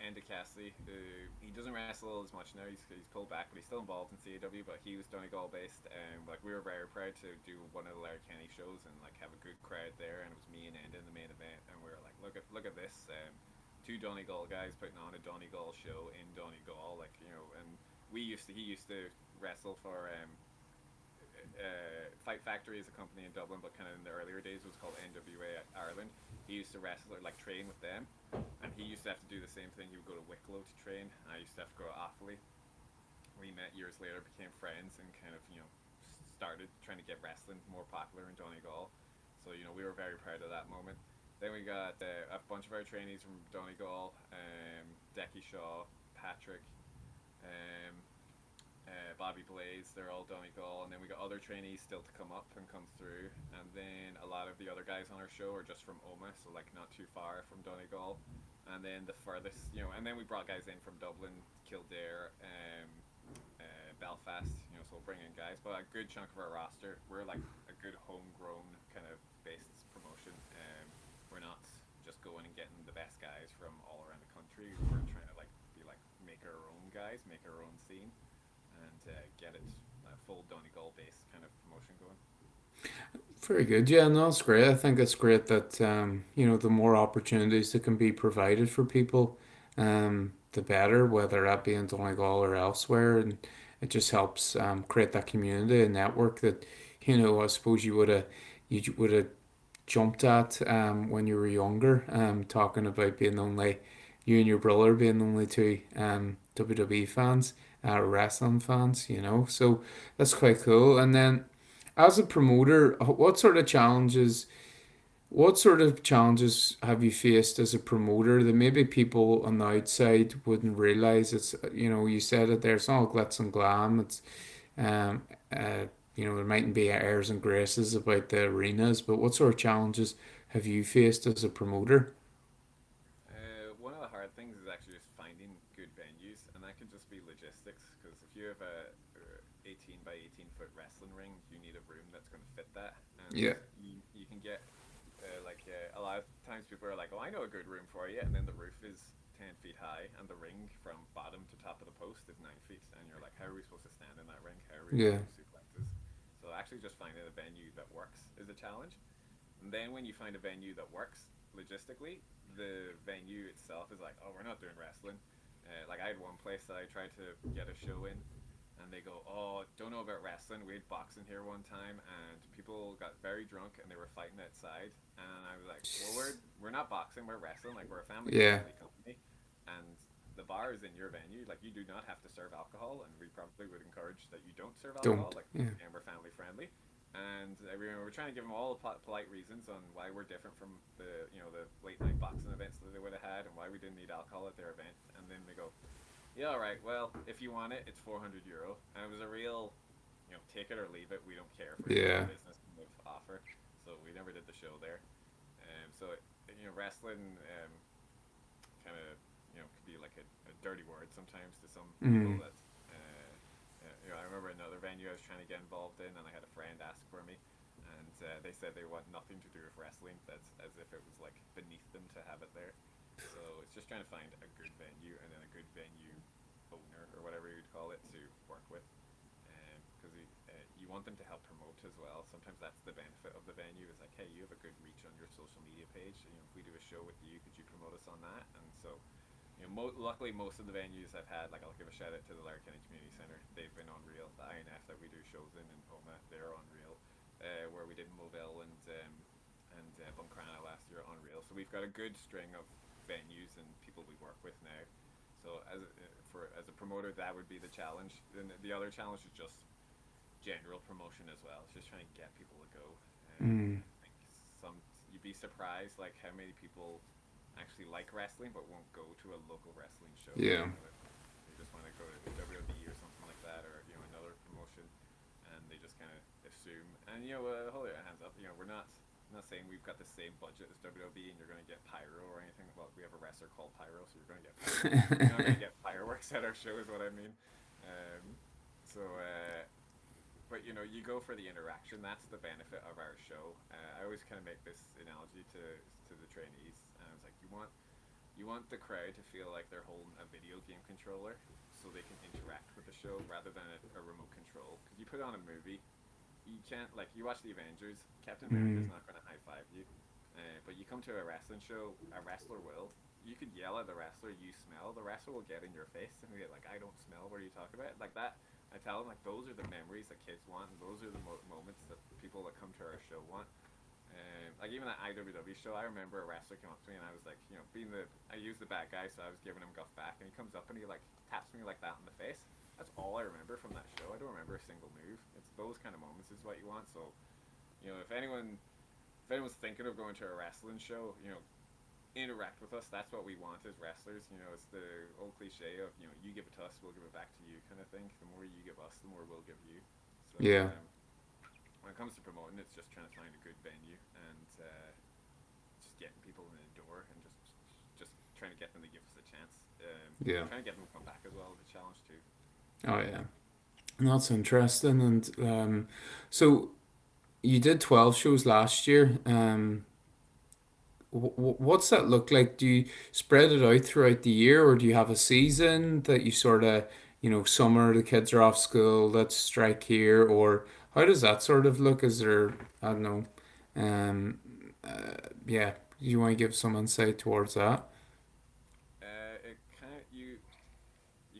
Andy Cassidy, who he doesn't wrestle as much now. He's pulled back, but he's still involved in CAW. But he was Donegal based, and like we were very proud to do one of the Letterkenny shows and like have a good crowd there. And it was me and Andy in the main event, and we were like, look at this. Two Donegal guys putting on a Donegal show in Donegal, and he used to wrestle for Fight Factory is a company in Dublin, but kind of in the earlier days it was called NWA Ireland. He used to wrestle or like train with them, and he used to have to do the same thing. He would go to Wicklow to train. I used to have to go to Offaly. We met years later, became friends, and kind of started trying to get wrestling more popular in Donegal. So we were very proud of that moment. Then we got a bunch of our trainees from Donegal, Decky Shaw, Patrick, um, Bobby Blaze, they're all Donegal, and then we got other trainees still to come up and come through, and then a lot of the other guys on our show are just from Oma, so like not too far from Donegal, and then the furthest, and then we brought guys in from Dublin, Kildare, Belfast, so we'll bring in guys, but a good chunk of our roster, we're like a good homegrown kind of based promotion. We're not just going and getting the best guys from all around the country. We're trying to like be like make our own guys, make our own scene, and get it full Donegal based kind of promotion going. Very good. Yeah, no, it's great. I think it's great that the more opportunities that can be provided for people, the better, whether that be in Donegal or elsewhere, and it just helps create that community and network that, I suppose you would have jumped at when you were younger. Talking about being only you and your brother being the only two WWE fans, wrestling fans, So that's quite cool. And then as a promoter, what sort of challenges have you faced as a promoter that maybe people on the outside wouldn't realize? You said it there, it's not all glitz and glam. It's um there mightn't be airs and graces about the arenas, but what sort of challenges have you faced as a promoter? One of the hard things is actually just finding good venues, and that can just be logistics. Because if you have a 18 by 18-foot wrestling ring, you need a room that's going to fit that, and Yeah. you can get a lot of times people are like, "Oh, I know a good room for you," and then the roof is 10 feet high, and the ring from bottom to top of the post is 9 feet, and you're like, "How are we supposed to stand in that ring? How are we going Yeah. to do suplexes?" So actually, just finding a venue that works is a challenge. And then when you find a venue that works logistically, the venue itself is like, oh, we're not doing wrestling. Like I had one place that I tried to get a show in, and they go, oh, don't know about wrestling. We had boxing here one time, and people got very drunk and they were fighting outside. And I was like, well, we're not boxing, we're wrestling. Like we're a family Yeah. friendly company, and the bar is in your venue. Like you do not have to serve alcohol, and we probably would encourage that you don't serve alcohol. Don't. Like Yeah. and we're family friendly. And we're trying to give them all the polite reasons on why we're different from the late night boxing events that they would have had, and why we didn't need alcohol at their event. And then they go, yeah, all right. Well, if you want it, it's €400, and it was a real, take it or leave it. We don't care for your Yeah. business kind of offer. So we never did the show there. So wrestling kind of could be like a dirty word sometimes to some people Mm. that. I remember another venue I was trying to get involved in, and I had a friend ask for me, and they said they want nothing to do with wrestling. That's as if it was like beneath them to have it there. So it's just trying to find a good venue and then a good venue owner or whatever you'd call it to work with, because you want them to help promote as well. Sometimes that's the benefit of the venue is like, hey, you have a good reach on your social media page. If we do a show with you, could you promote us on that? And so luckily most of the venues I've had, like I'll give a shout out to the Larkin Community Center. They've been unreal. The INF that we do shows in Homa, they're unreal. Where we did Mobile and Buncrana last year, unreal. So we've got a good string of venues and people we work with now. So as a promoter, that would be the challenge. Then the other challenge is just general promotion as well. It's just trying to get people to go. Mm. I think you'd be surprised like how many people actually like wrestling but won't go to a local wrestling show. Yeah. They just want to go to WWE or something like that, or another promotion, and they just kind of assume. And hold your hands up. We're not. I'm not saying we've got the same budget as WWE and you're going to get pyro or anything. Well, we have a wrestler called Pyro, so you're going to get pyro. You're not going to get fireworks at our show, is what I mean. So, but you go for the interaction. That's the benefit of our show. I always kind of make this analogy to the trainees. It's like you want the crowd to feel like they're holding a video game controller, so they can interact with the show rather than a remote control. Because you put on a movie, you can't like you watch the Avengers. Captain America's Mm. not going to high five you, but you come to a wrestling show, a wrestler will. You could yell at the wrestler, you smell. The wrestler will get in your face and be like, I don't smell. What are you talking about? Like that. I tell them like those are the memories that kids want, and those are the moments that people that come to our show want. Like even that IWW show, I remember a wrestler came up to me and I was like, I used the bad guy, so I was giving him guff back, and he comes up and he like taps me like that in the face. That's all I remember from that show. I don't remember a single move. It's those kind of moments is what you want. So, if anyone's thinking of going to a wrestling show, interact with us. That's what we want as wrestlers. It's the old cliche of you give it to us, we'll give it back to you kind of thing. The more you give us, the more we'll give you. So Yeah. when it comes to promoting, it's just trying to find a good venue and just getting people in the door and just trying to get them to give us a chance. Yeah. Trying to get them to come back as well is a challenge too. Oh yeah. That's interesting. And so you did 12 shows last year. What's that look like? Do you spread it out throughout the year, or do you have a season that you sort of summer, the kids are off school, let's strike here, or how does that sort of look? Is there, I don't know, um, yeah, you want to give some insight towards that? It kind of you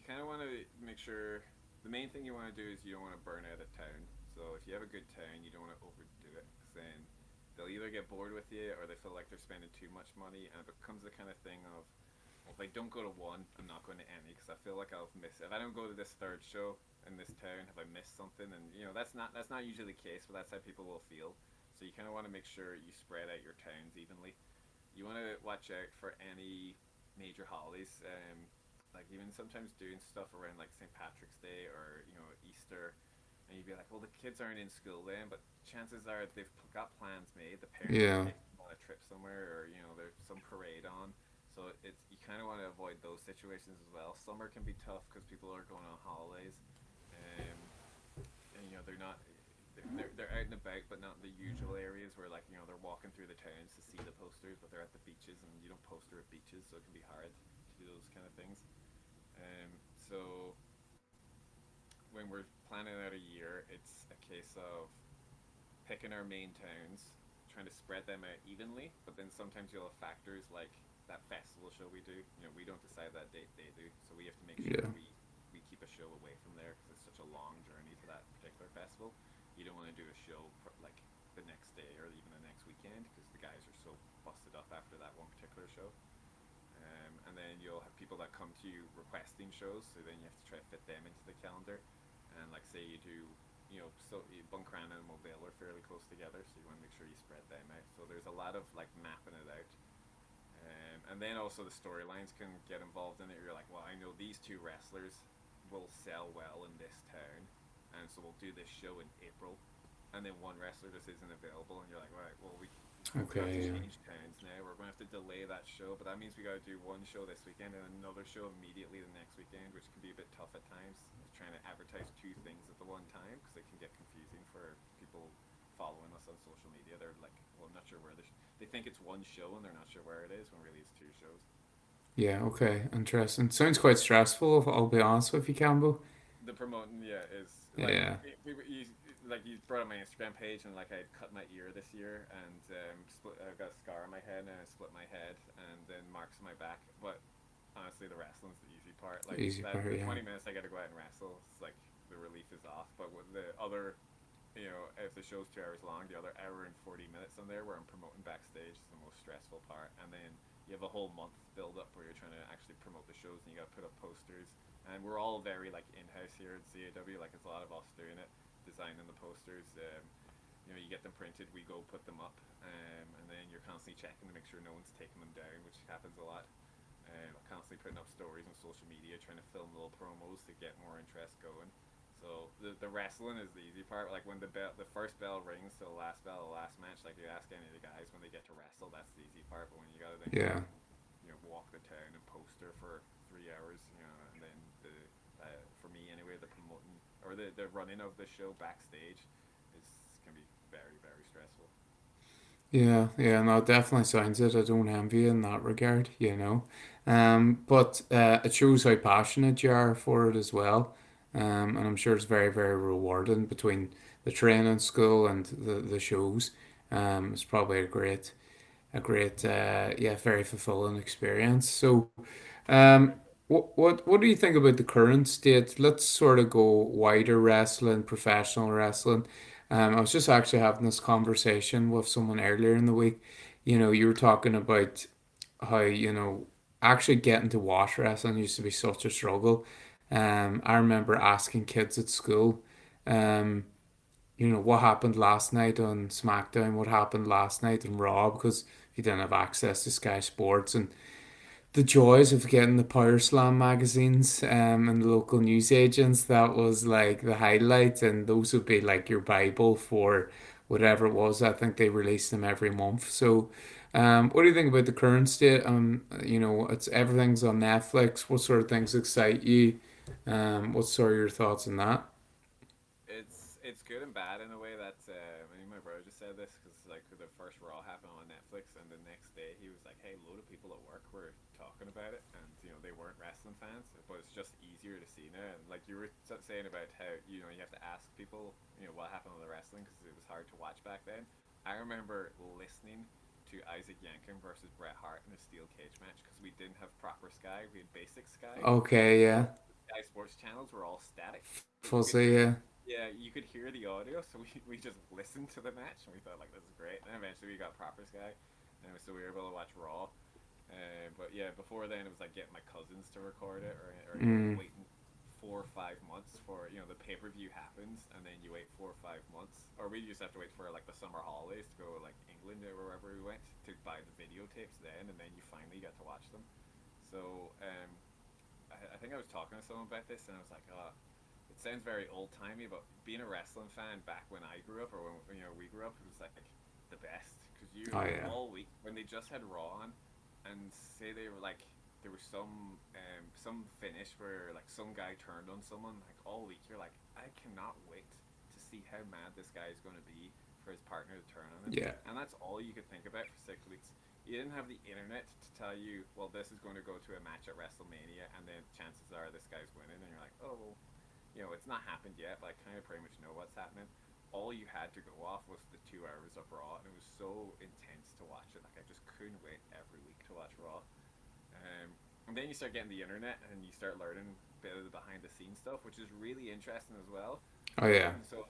kind of want to make sure the main thing you want to do is you don't want to burn out a town. So if you have a good town, you don't want to overdo it, because then they'll either get bored with you or they feel like they're spending too much money, and it becomes the kind of thing of, well, if I don't go to one, I'm not going to any, because I feel like I'll miss. If I don't go to this third show in this town, have I missed something? And that's not usually the case, but that's how people will feel. So you kind of want to make sure you spread out your towns evenly. You want to watch out for any major holidays. Like even sometimes doing stuff around like St. Patrick's Day or Easter, and you'd be like, well, the kids aren't in school then, but chances are they've got plans made. The parents are Yeah, taking them on a trip somewhere, or there's some parade on. So it's you kind of want to avoid those situations as well. Summer can be tough because people are going on holidays, um, and they're not. They're out and about, but not in the usual areas where, like, they're walking through the towns to see the posters, but they're at the beaches, and you don't poster at beaches, so it can be hard to do those kind of things. So when we're planning out a year, it's a case of picking our main towns, trying to spread them out evenly, but then sometimes you'll have factors like that festival show we do. We don't decide that date, they do, so we have to make sure yeah, we keep a show away from there because it's such a long journey to that particular festival. You don't want to do a show like the next day or even the next weekend because the guys are so busted up after that one particular show. And then you'll have people that come to you requesting shows, so then you have to try to fit them into the calendar. And like say you do, so Buncran and Mobile are fairly close together, so you want to make sure you spread them out. So there's a lot of like mapping it out. And then also the storylines can get involved in it. You're like, well, I know these two wrestlers will sell well in this town, and so we'll do this show in April. And then one wrestler just isn't available, and you're like, all right, well, we're gonna have to okay, yeah, change towns now. We're gonna have to delay that show, but that means we gotta do one show this weekend and another show immediately the next weekend, which can be a bit tough at times. Trying to advertise two things at the one time because it can get confusing for people following us on social media. They're like, well, I'm not sure where they think it's one show and they're not sure where it is when really it's two shows. yeah, okay, interesting. Sounds quite stressful, if I'll be honest with you, Campbell. The promoting, yeah, is like Yeah, like you brought up my Instagram page, and like I had cut my ear this year, and I got a scar on my head, and I split my head, and then marks on my back. But honestly, the wrestling's the easy part. Like easy that, part, the yeah, 20 minutes I got to go out and wrestle, it's like the relief is off. But with the other, if the show's 2 hours long, the other hour and 40 minutes on there where I'm promoting backstage is the most stressful part. And then you have a whole month build up where you're trying to actually promote the shows, and you got to put up posters. And we're all very like in house here at CAW. Like it's a lot of us doing it, designing the posters. You get them printed, we go put them up, and then you're constantly checking to make sure no one's taking them down, which happens a lot. Constantly putting up stories on social media, trying to film little promos to get more interest going. So the wrestling is the easy part. Like when the first bell rings to the last bell, the last match. Like you ask any of the guys when they get to wrestle, that's the easy part. But when you gotta then go yeah. out and walk the town and poster for 3 hours, and then for me anyway, the promoting or the running of the show backstage is can be very very stressful. Yeah, yeah, no, it definitely sounds it. I don't envy you in that regard, you know. But it shows how passionate you are for it as well. And I'm sure it's very, very rewarding between the training school and the shows. It's probably yeah, very fulfilling experience. So, um, what do you think about the current state? Let's sort of go wider wrestling, professional wrestling. I was just actually having this conversation with someone earlier in the week. You were talking about how, actually getting to watch wrestling used to be such a struggle. I remember asking kids at school, um, what happened last night on SmackDown, what happened last night on Raw, because you didn't have access to Sky Sports, and the joys of getting the Power Slam magazines and the local news agents, that was like the highlight, and those would be like your Bible for whatever it was. I think they released them every month. So, what do you think about the current state? It's everything's on Netflix. What sort of things excite you? What sort of your thoughts on that? It's good and bad in a way that I mean my brother just said this because like the first Raw happened on Netflix, and the next day he was like, "Hey, a load of people at work were talking about it, and they weren't wrestling fans, but it's just easier to see now." And like you were saying about how you have to ask people what happened on the wrestling because it was hard to watch back then. I remember listening to Isaac Yankem versus Bret Hart in a steel cage match because we didn't have proper Sky, we had basic Sky, Okay, yeah. so Sky Sports channels were all static, so you could Fuzzy, hear. yeah. Yeah, you could hear the audio, so we just listened to the match and we thought like this is great. And eventually we got proper Sky, and so we were able to watch Raw. But yeah, before then it was like getting my cousins to record it, or Mm, waiting 4 or 5 months for the pay per view happens, and then you wait 4 or 5 months, or we used to have to wait for like the summer holidays to go like England or wherever we went to buy the videotapes then, and then you finally got to watch them. So I think I was talking to someone about this, and I was like, oh, it sounds very old timey, but being a wrestling fan back when I grew up, or when we grew up, it was like the best because you oh yeah. all week when they just had Raw on, and say they were like there was some finish where like some guy turned on someone like all week you're like I cannot wait to see how mad this guy is going to be for his partner to turn on him, Yeah. and that's all you could think about for 6 weeks. You didn't have the internet to tell you, well, this is going to go to a match at WrestleMania, and then chances are this guy's winning, and you're like, oh, well, it's not happened yet, but I kind of pretty much know what's happening. All you had to go off was the 2 hours of Raw, and it was so intense to watch it. Like I just couldn't wait every week to watch Raw. And then you start getting the internet, and you start learning a bit of the behind the scenes stuff, which is really interesting as well. Oh yeah. So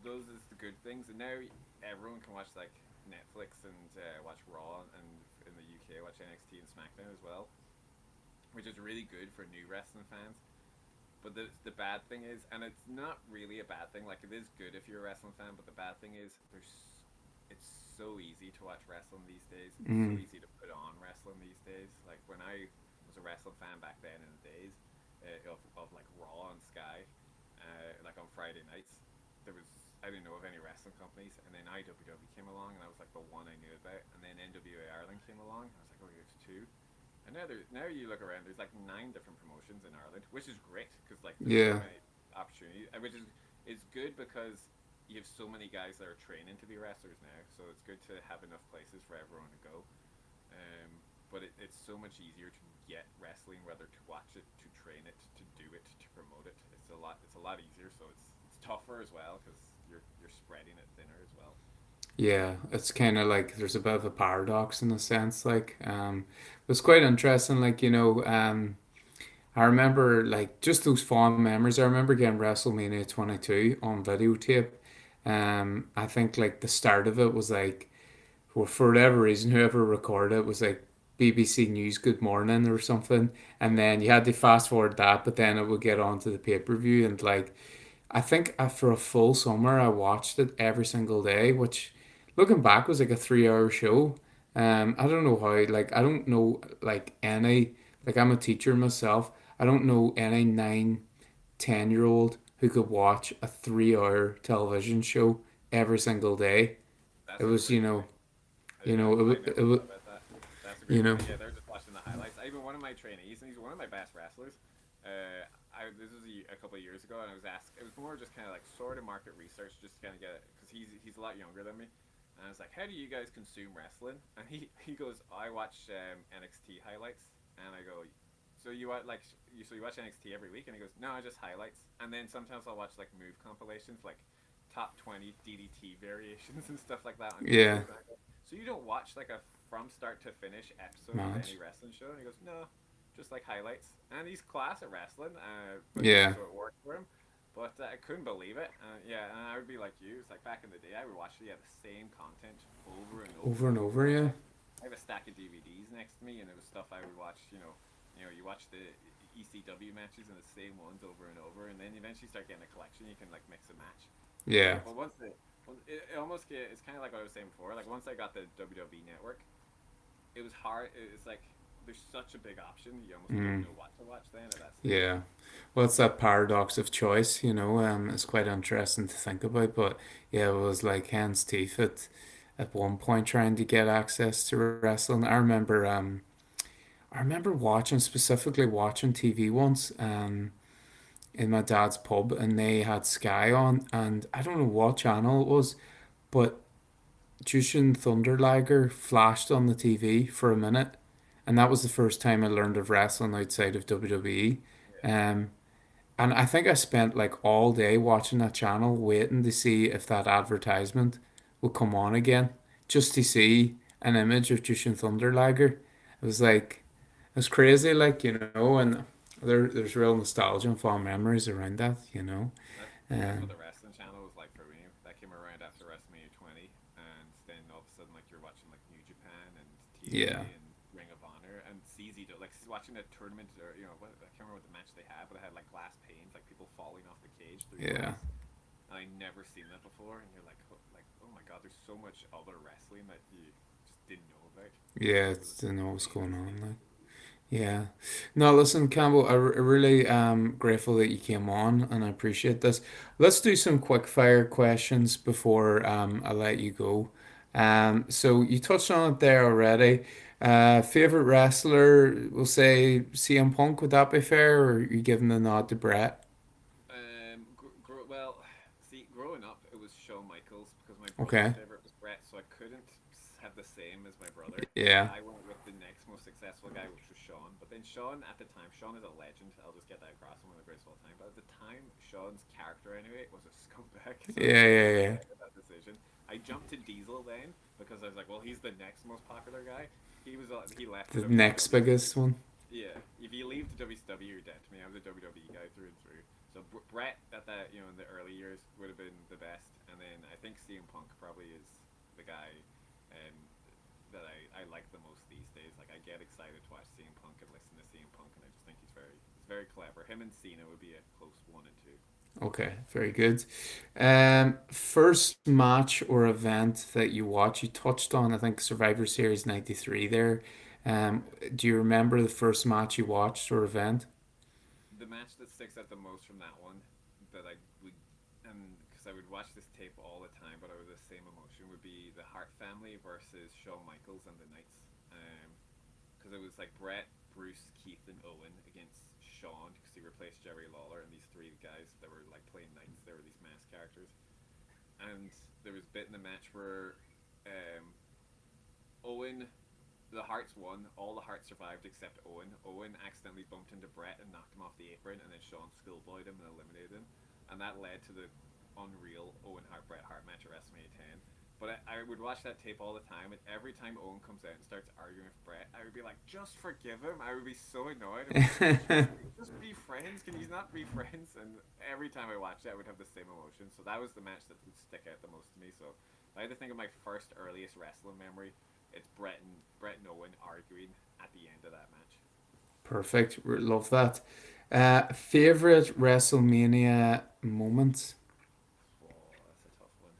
those is the good things, and now everyone can watch like Netflix and watch Raw, and in the UK watch NXT and SmackDown as well, which is really good for new wrestling fans. But the bad thing is, and it's not really a bad thing. Like it is good if you're a wrestling fan, but the bad thing is, it's so easy to watch wrestling these days. It's so Mm, easy to put on wrestling these days. Like when I was a wrestling fan back then in the days of like Raw on Sky, like on Friday nights, there was I didn't know of any wrestling companies, and then IWW came along, and I was like the one I knew about, and then NWA Ireland came along, and I was like, oh, there's two. And now you look around, there's like 9 different promotions in Ireland, which is great because like there's so yeah. many opportunities, which is good because you have so many guys that are training to be wrestlers now. So it's good to have enough places for everyone to go. Um, but it's so much easier to get wrestling, whether to watch it, to train it, to do it, to promote it. It's a lot easier. So it's tougher as well because you're spreading it thinner as well. Yeah, it's kind of like there's a bit of a paradox in a sense. Like, it was quite interesting. Like, I remember like just those fond memories. I remember getting WrestleMania 22 on videotape. I think like the start of it was like, well, for whatever reason, whoever recorded it was like BBC News Good Morning or something, and Yeah, then you had to fast forward that, but then it would get on to the pay-per-view, and like I think for a full summer I watched it every single day, which looking back was like a 3 hour show. I don't know how, like I don't know like any, like I'm a teacher myself. I don't know any 9, 10 year old who could watch a 3 hour television show every single day. It that's a was, great point. it, I it never was, thought about that. That's a you great know, point. Yeah, they're just watching the highlights. I even one of my trainees, and he's one of my best wrestlers. This was a couple of years ago, and I was asked. It was more just kind of like sort of market research, just to kind of get it, because he's a lot younger than me. And I was like, "How do you guys consume wrestling?" And he goes, "I watch NXT highlights." And I go, "So you watch so you watch NXT every week?" And he goes, "No, I just highlights." And then sometimes I'll watch like move compilations, like top 20 DDT variations and stuff like that on yeah, YouTube. And I go, so you don't watch like a from start to finish episode of any match. wrestling show? And he goes, no, just like highlights. And he's class at wrestling, but Yeah, so it worked for him. But I couldn't believe it. Yeah, and I would be like you. It's like back in the day, I would watch the same content over and over over and and over over, yeah. again. I have a stack of DVDs next to me, and it was stuff I would watch. You watch the ECW matches and the same ones over and over, and then eventually start getting a collection. You can like mix and match. Yeah. But it almost it's kind of like what I was saying before. Like once I got the WWE network, it was hard. It's like there's such a big option. You almost don't Mm, know what to watch then at that stage. yeah. Well, it's that paradox of choice, it's quite interesting to think about. But yeah, it was like hen's teeth at one point trying to get access to wrestling. I remember specifically watching TV once, in my dad's pub, and they had Sky on, and I don't know what channel it was, but Jushin Thunder Liger flashed on the TV for a minute, and that was the first time I learned of wrestling outside of WWE. Yeah. Um, and I think I spent like all day watching that channel, waiting to see if that advertisement would come on again, just to see an image of Jushin Thunder Liger. It was like it was crazy, like and there's real nostalgia and fond memories around that, That's what Um, the wrestling channel was like for me. That came around after WrestleMania 20, and then all of a sudden, like you're watching like New Japan and yeah, TNA and Ring of Honor and CZ, like watching a tournament or what I can't remember what the match they had, but it had like glass panes, like people falling off the cage through yeah, glass. And I never seen that before, and you're like, oh my god, there's so much other wrestling that you just didn't know about. yeah. So it was It's to know what's going amazing on, seeing like. that. Yeah. No, listen, Campbell, I really grateful that you came on and I appreciate this. Let's do some quick fire questions before I let you go. So you touched on it there already. Favorite wrestler, we'll say CM Punk, would that be fair, or are you giving the nod to Brett? Well, see, growing up, it was Shawn Michaels because my brother's Okay. favorite was Brett, so I couldn't have the same as my brother. So Yeah. I went with the next most successful guy, which was Shawn. But then Shawn, at the time, Shawn is a legend. I'll just get that across. One of the greatest of all time. But at the time, Shawn's character anyway was a scumbag, so I Yeah, really yeah, yeah. regretted that decision. I jumped to Diesel then because I was like, well, he's the next most popular guy. He left The the next WCW, so biggest one. yeah, if you leave the WCW, you're dead to me. I was a WWE guy through and through. So Brett at that, in the early years would have been the best, and then I think CM Punk probably is the guy, um, that I like the most these days. Like I get excited to watch CM Punk and listen to CM Punk, and I just think he's very clever. Him and Cena would be a close 1 and 2. Okay, very good. First match or event that you watch, you touched on, I think, Survivor Series 93 there. Yeah. Do you remember the first match you watched or event? The match that sticks out the most from that one that I would, and because I would watch this tape all the time, but I was the same emotion, would be the Hart family versus Shawn Michaels and the Knights. Because it was like Brett, Bruce, Keith, and Owen against Shawn because he replaced Jerry Lawler and these three guys that were like playing knights. They were these masked characters, and there was a bit in the match where um, Owen, the Hearts won. All the Hearts survived except Owen. Owen accidentally bumped into Brett and knocked him off the apron, and then Shawn schoolboyed him and eliminated him, and that led to the unreal Owen Hart Bret Hart match at WrestleMania 10. But I would watch that tape all the time, and every time Owen comes out and starts arguing with Brett, I would be like, just forgive him. I would be so annoyed. I'd be like, just be friends. Can you not be friends? And every time I watched it, I would have the same emotion. So that was the match that would stick out the most to me. So if I had to think of my first earliest wrestling memory, it's Brett and Owen arguing at the end of that match. Perfect. Love that. Favorite WrestleMania moment? Oh, that's a tough one.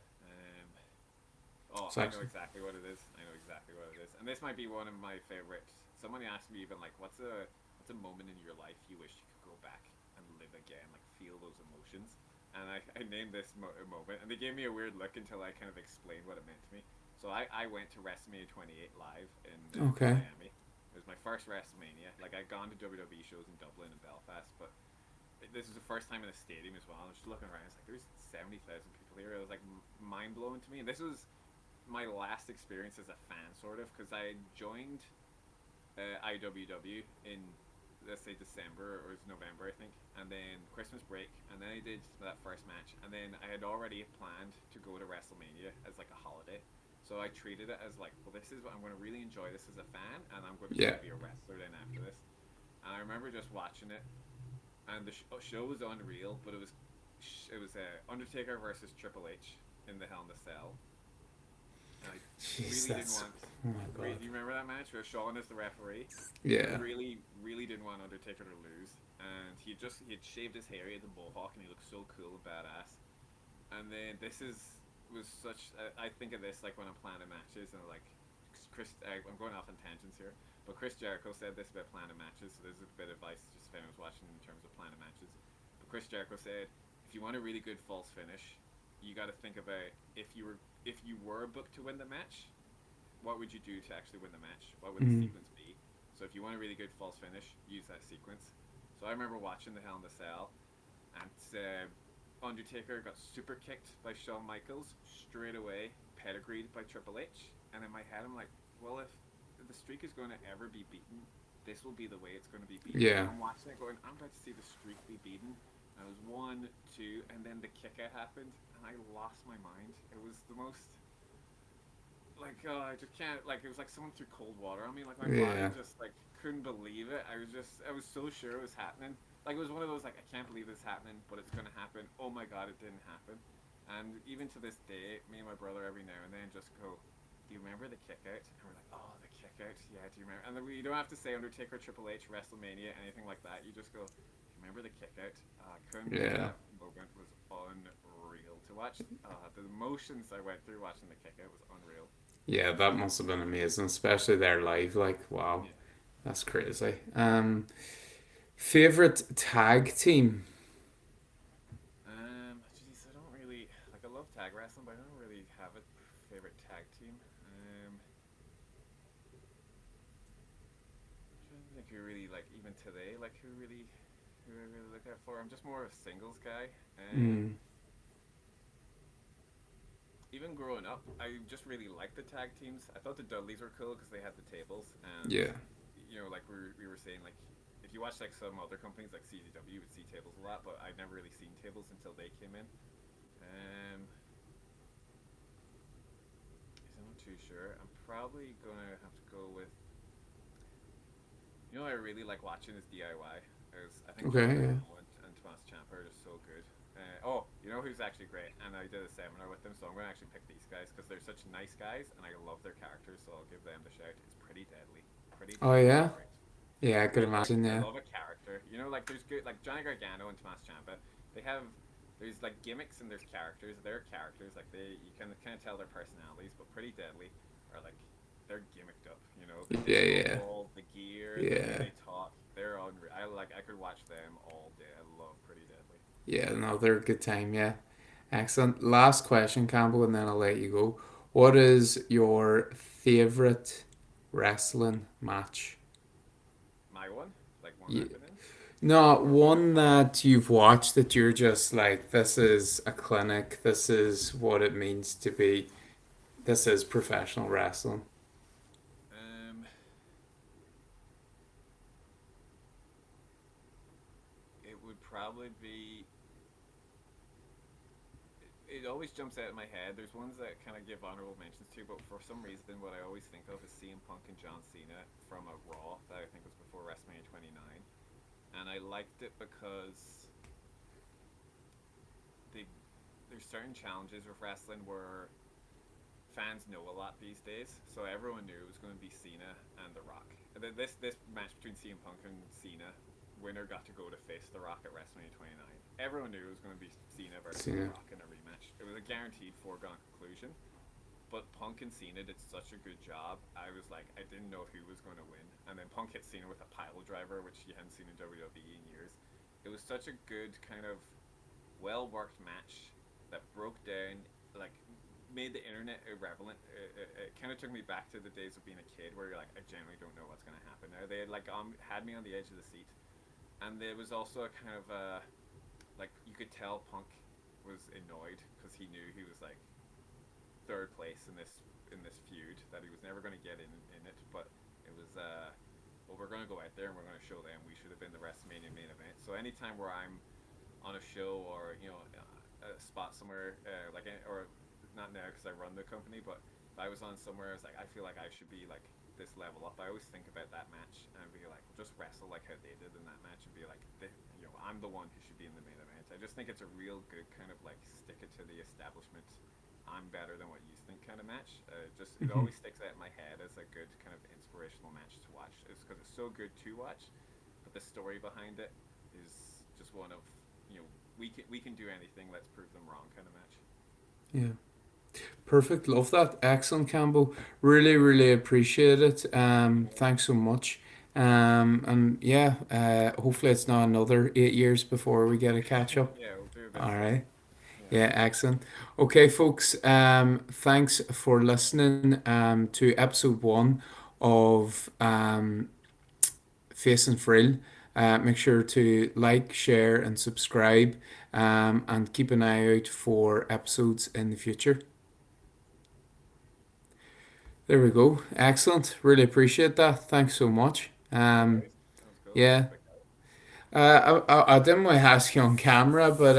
Oh, It's I know actually exactly what it is. I know exactly what it is, and this might be one of my favorites. Somebody asked me even like, what's a moment in your life you wish you could go back and live again, like feel those emotions. And I named this moment, and they gave me a weird look until I kind of explained what it meant to me. So I went to WrestleMania 28 live in okay. Miami. It was my first WrestleMania. Like I'd gone to WWE shows in Dublin and Belfast, but this is the first time in a stadium as well. I was just looking around. It's like there's 70,000 people here. It was like mind blowing to me. And this was my last experience as a fan, sort of, because I joined IWW in, let's say, December, or it was November, I think, and then Christmas break, and then I did that first match, and then I had already planned to go to WrestleMania as like a holiday. So I treated it as like, well, this is what I'm going to really enjoy this as a fan, and I'm going to try Yeah. to be a wrestler then after this. And I remember just watching it, and the show was unreal, but it was Undertaker versus Triple H in the Hell in the Cell, and I Jeez, really didn't that's want. oh my God. Do you remember that match where Shawn is the referee? I Yeah. really, really didn't want Undertaker to lose, and he had shaved his hair, he had the mohawk, and he looked so cool and badass. And then was such. I think of this like when I'm planning matches, and like I'm going off on tangents here, but Chris Jericho said this about planning matches. So there's a bit of advice just if anyone's watching in terms of planning matches. But Chris Jericho said, if you want a really good false finish, you got to think about if you were booked to win the match, what would you do to actually win the match? What would the Mm. sequence be? So if you want a really good false finish, use that sequence. So I remember watching the Hell in the Cell, and Undertaker got super kicked by Shawn Michaels straight away, pedigreed by Triple H, and in my head I'm like, well, if the streak is going to ever be beaten, this will be the way it's going to be beaten. So Yeah. I'm watching it going, I'm about to see the streak be beaten. And it was one, two, and then the kick out happened, and I lost my mind. It was the most like I just can't like it was like someone threw cold water on me. Like my body Yeah. just like couldn't believe it. I was so sure it was happening. Like it was one of those like I can't believe this happening, but it's gonna happen. Oh my god, it didn't happen. And even to this day, me and my brother every now and then just go, "Do you remember the kick out?" And we're like, "Oh, the kick out, yeah." Do you remember? And then you don't have to say Undertaker, Triple H, WrestleMania, anything like that. You just go, "Do you remember the kick out?" I couldn't believe Yeah. that moment was unreal to watch. The emotions I went through watching the kick out was unreal. Yeah, that must have been amazing, especially their live. Like, wow, Yeah. that's crazy. Favorite tag team? Geez, I don't really like. I love tag wrestling, but I don't really have a favorite tag team. I'm trying to think who really like even today, like who I really look out for. I'm just more of a singles guy. Mm, Even growing up, I just really liked the tag teams. I thought the Dudleys were cool because they had the tables, and yeah. like we were saying, like if you watch like some other companies like CZW, you would see tables a lot, but I'd never really seen tables until they came in. I'm not too sure. I'm probably gonna have to go with. What I really like watching is DIY. I think John Okay. Yeah. Gargano and Tomas Ciampa are just so good. You know who's actually great? And I did a seminar with them, so I'm going to actually pick these guys because they're such nice guys, and I love their characters, so I'll give them the shout. It's Pretty Deadly. Pretty Oh Deadly is yeah. great. Yeah, I could imagine. I Yeah. love a character. Like there's good like Johnny Gargano and Tomas Ciampa. They have there's like gimmicks and there's characters. They're characters. Like they you can kind of tell their personalities, but Pretty Deadly are like they're gimmicked up. The Yeah. disco Yeah. ball, the gear, the way Yeah. they talk. They're unreal. I could watch them all day. I love Pretty Deadly. Yeah. No, they're a good time. Yeah. Excellent. Last question, Campbell, and then I'll let you go. What is your favorite wrestling match? My one, like one Yeah. I've been in, No, or one one that you've watched that you're just like, this is a clinic. This is what it means to be. This is professional wrestling. um, it would probably be it always jumps out of my head. There's ones that kind of give honorable mentions to, but for some reason, what I always think of is CM Punk and John Cena from a Raw that I think was before WrestleMania 29, and I liked it because they, there's certain challenges with wrestling where fans know a lot these days, so everyone knew it was going to be Cena and The Rock. This match between CM Punk and Cena, winner got to go to face The Rock at WrestleMania 29. Everyone knew it was going to be Cena versus The Cena. Rock in a rematch. It was a guaranteed foregone conclusion. But Punk and Cena did such a good job. I was like, I didn't know who was going to win. And then Punk hit Cena with a pile driver, which you hadn't seen in WWE in years. It was such a good kind of well worked match that broke down, like, made the internet irrelevant. It kind of took me back to the days of being a kid where you're like, I genuinely don't know what's going to happen now. They had me on the edge of the seat. And there was also a kind of like, you could tell Punk was annoyed because he knew he was like third place in this feud that he was never going to get in it, but it was well, we're going to go out there and we're going to show them we should have been the WrestleMania main event. So anytime where I'm on a show or a spot somewhere or not now because I run the company, but if I was on somewhere, I was like I feel like I should be like this level up. I always think about that match and be like, well, just wrestle like how they did in that match and be like, I'm the one who should be in the main event. I just think it's a real good kind of like stick it to the establishment. I'm better than what you think kind of match. It Mhm. always sticks out in my head as a good kind of inspirational match to watch. It's because it's so good to watch, but the story behind it is just one of we can do anything. Let's prove them wrong kind of match. Yeah. Perfect. Love that. Excellent, Campbell. Really, really appreciate it. Thanks so much. And yeah, hopefully it's not another 8 years before we get a catch up. Yeah, we'll do a bit All soon. right. Yeah. Yeah, excellent. Okay, folks. Thanks for listening to episode 1 of Face and Friel. Make sure to like, share, and subscribe, and keep an eye out for episodes in the future. There we go. Excellent. Really appreciate that. Thanks so much. No worries. That was cool. Yeah. Big guy. I didn't want to ask you on camera, but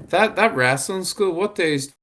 that wrestling school, what days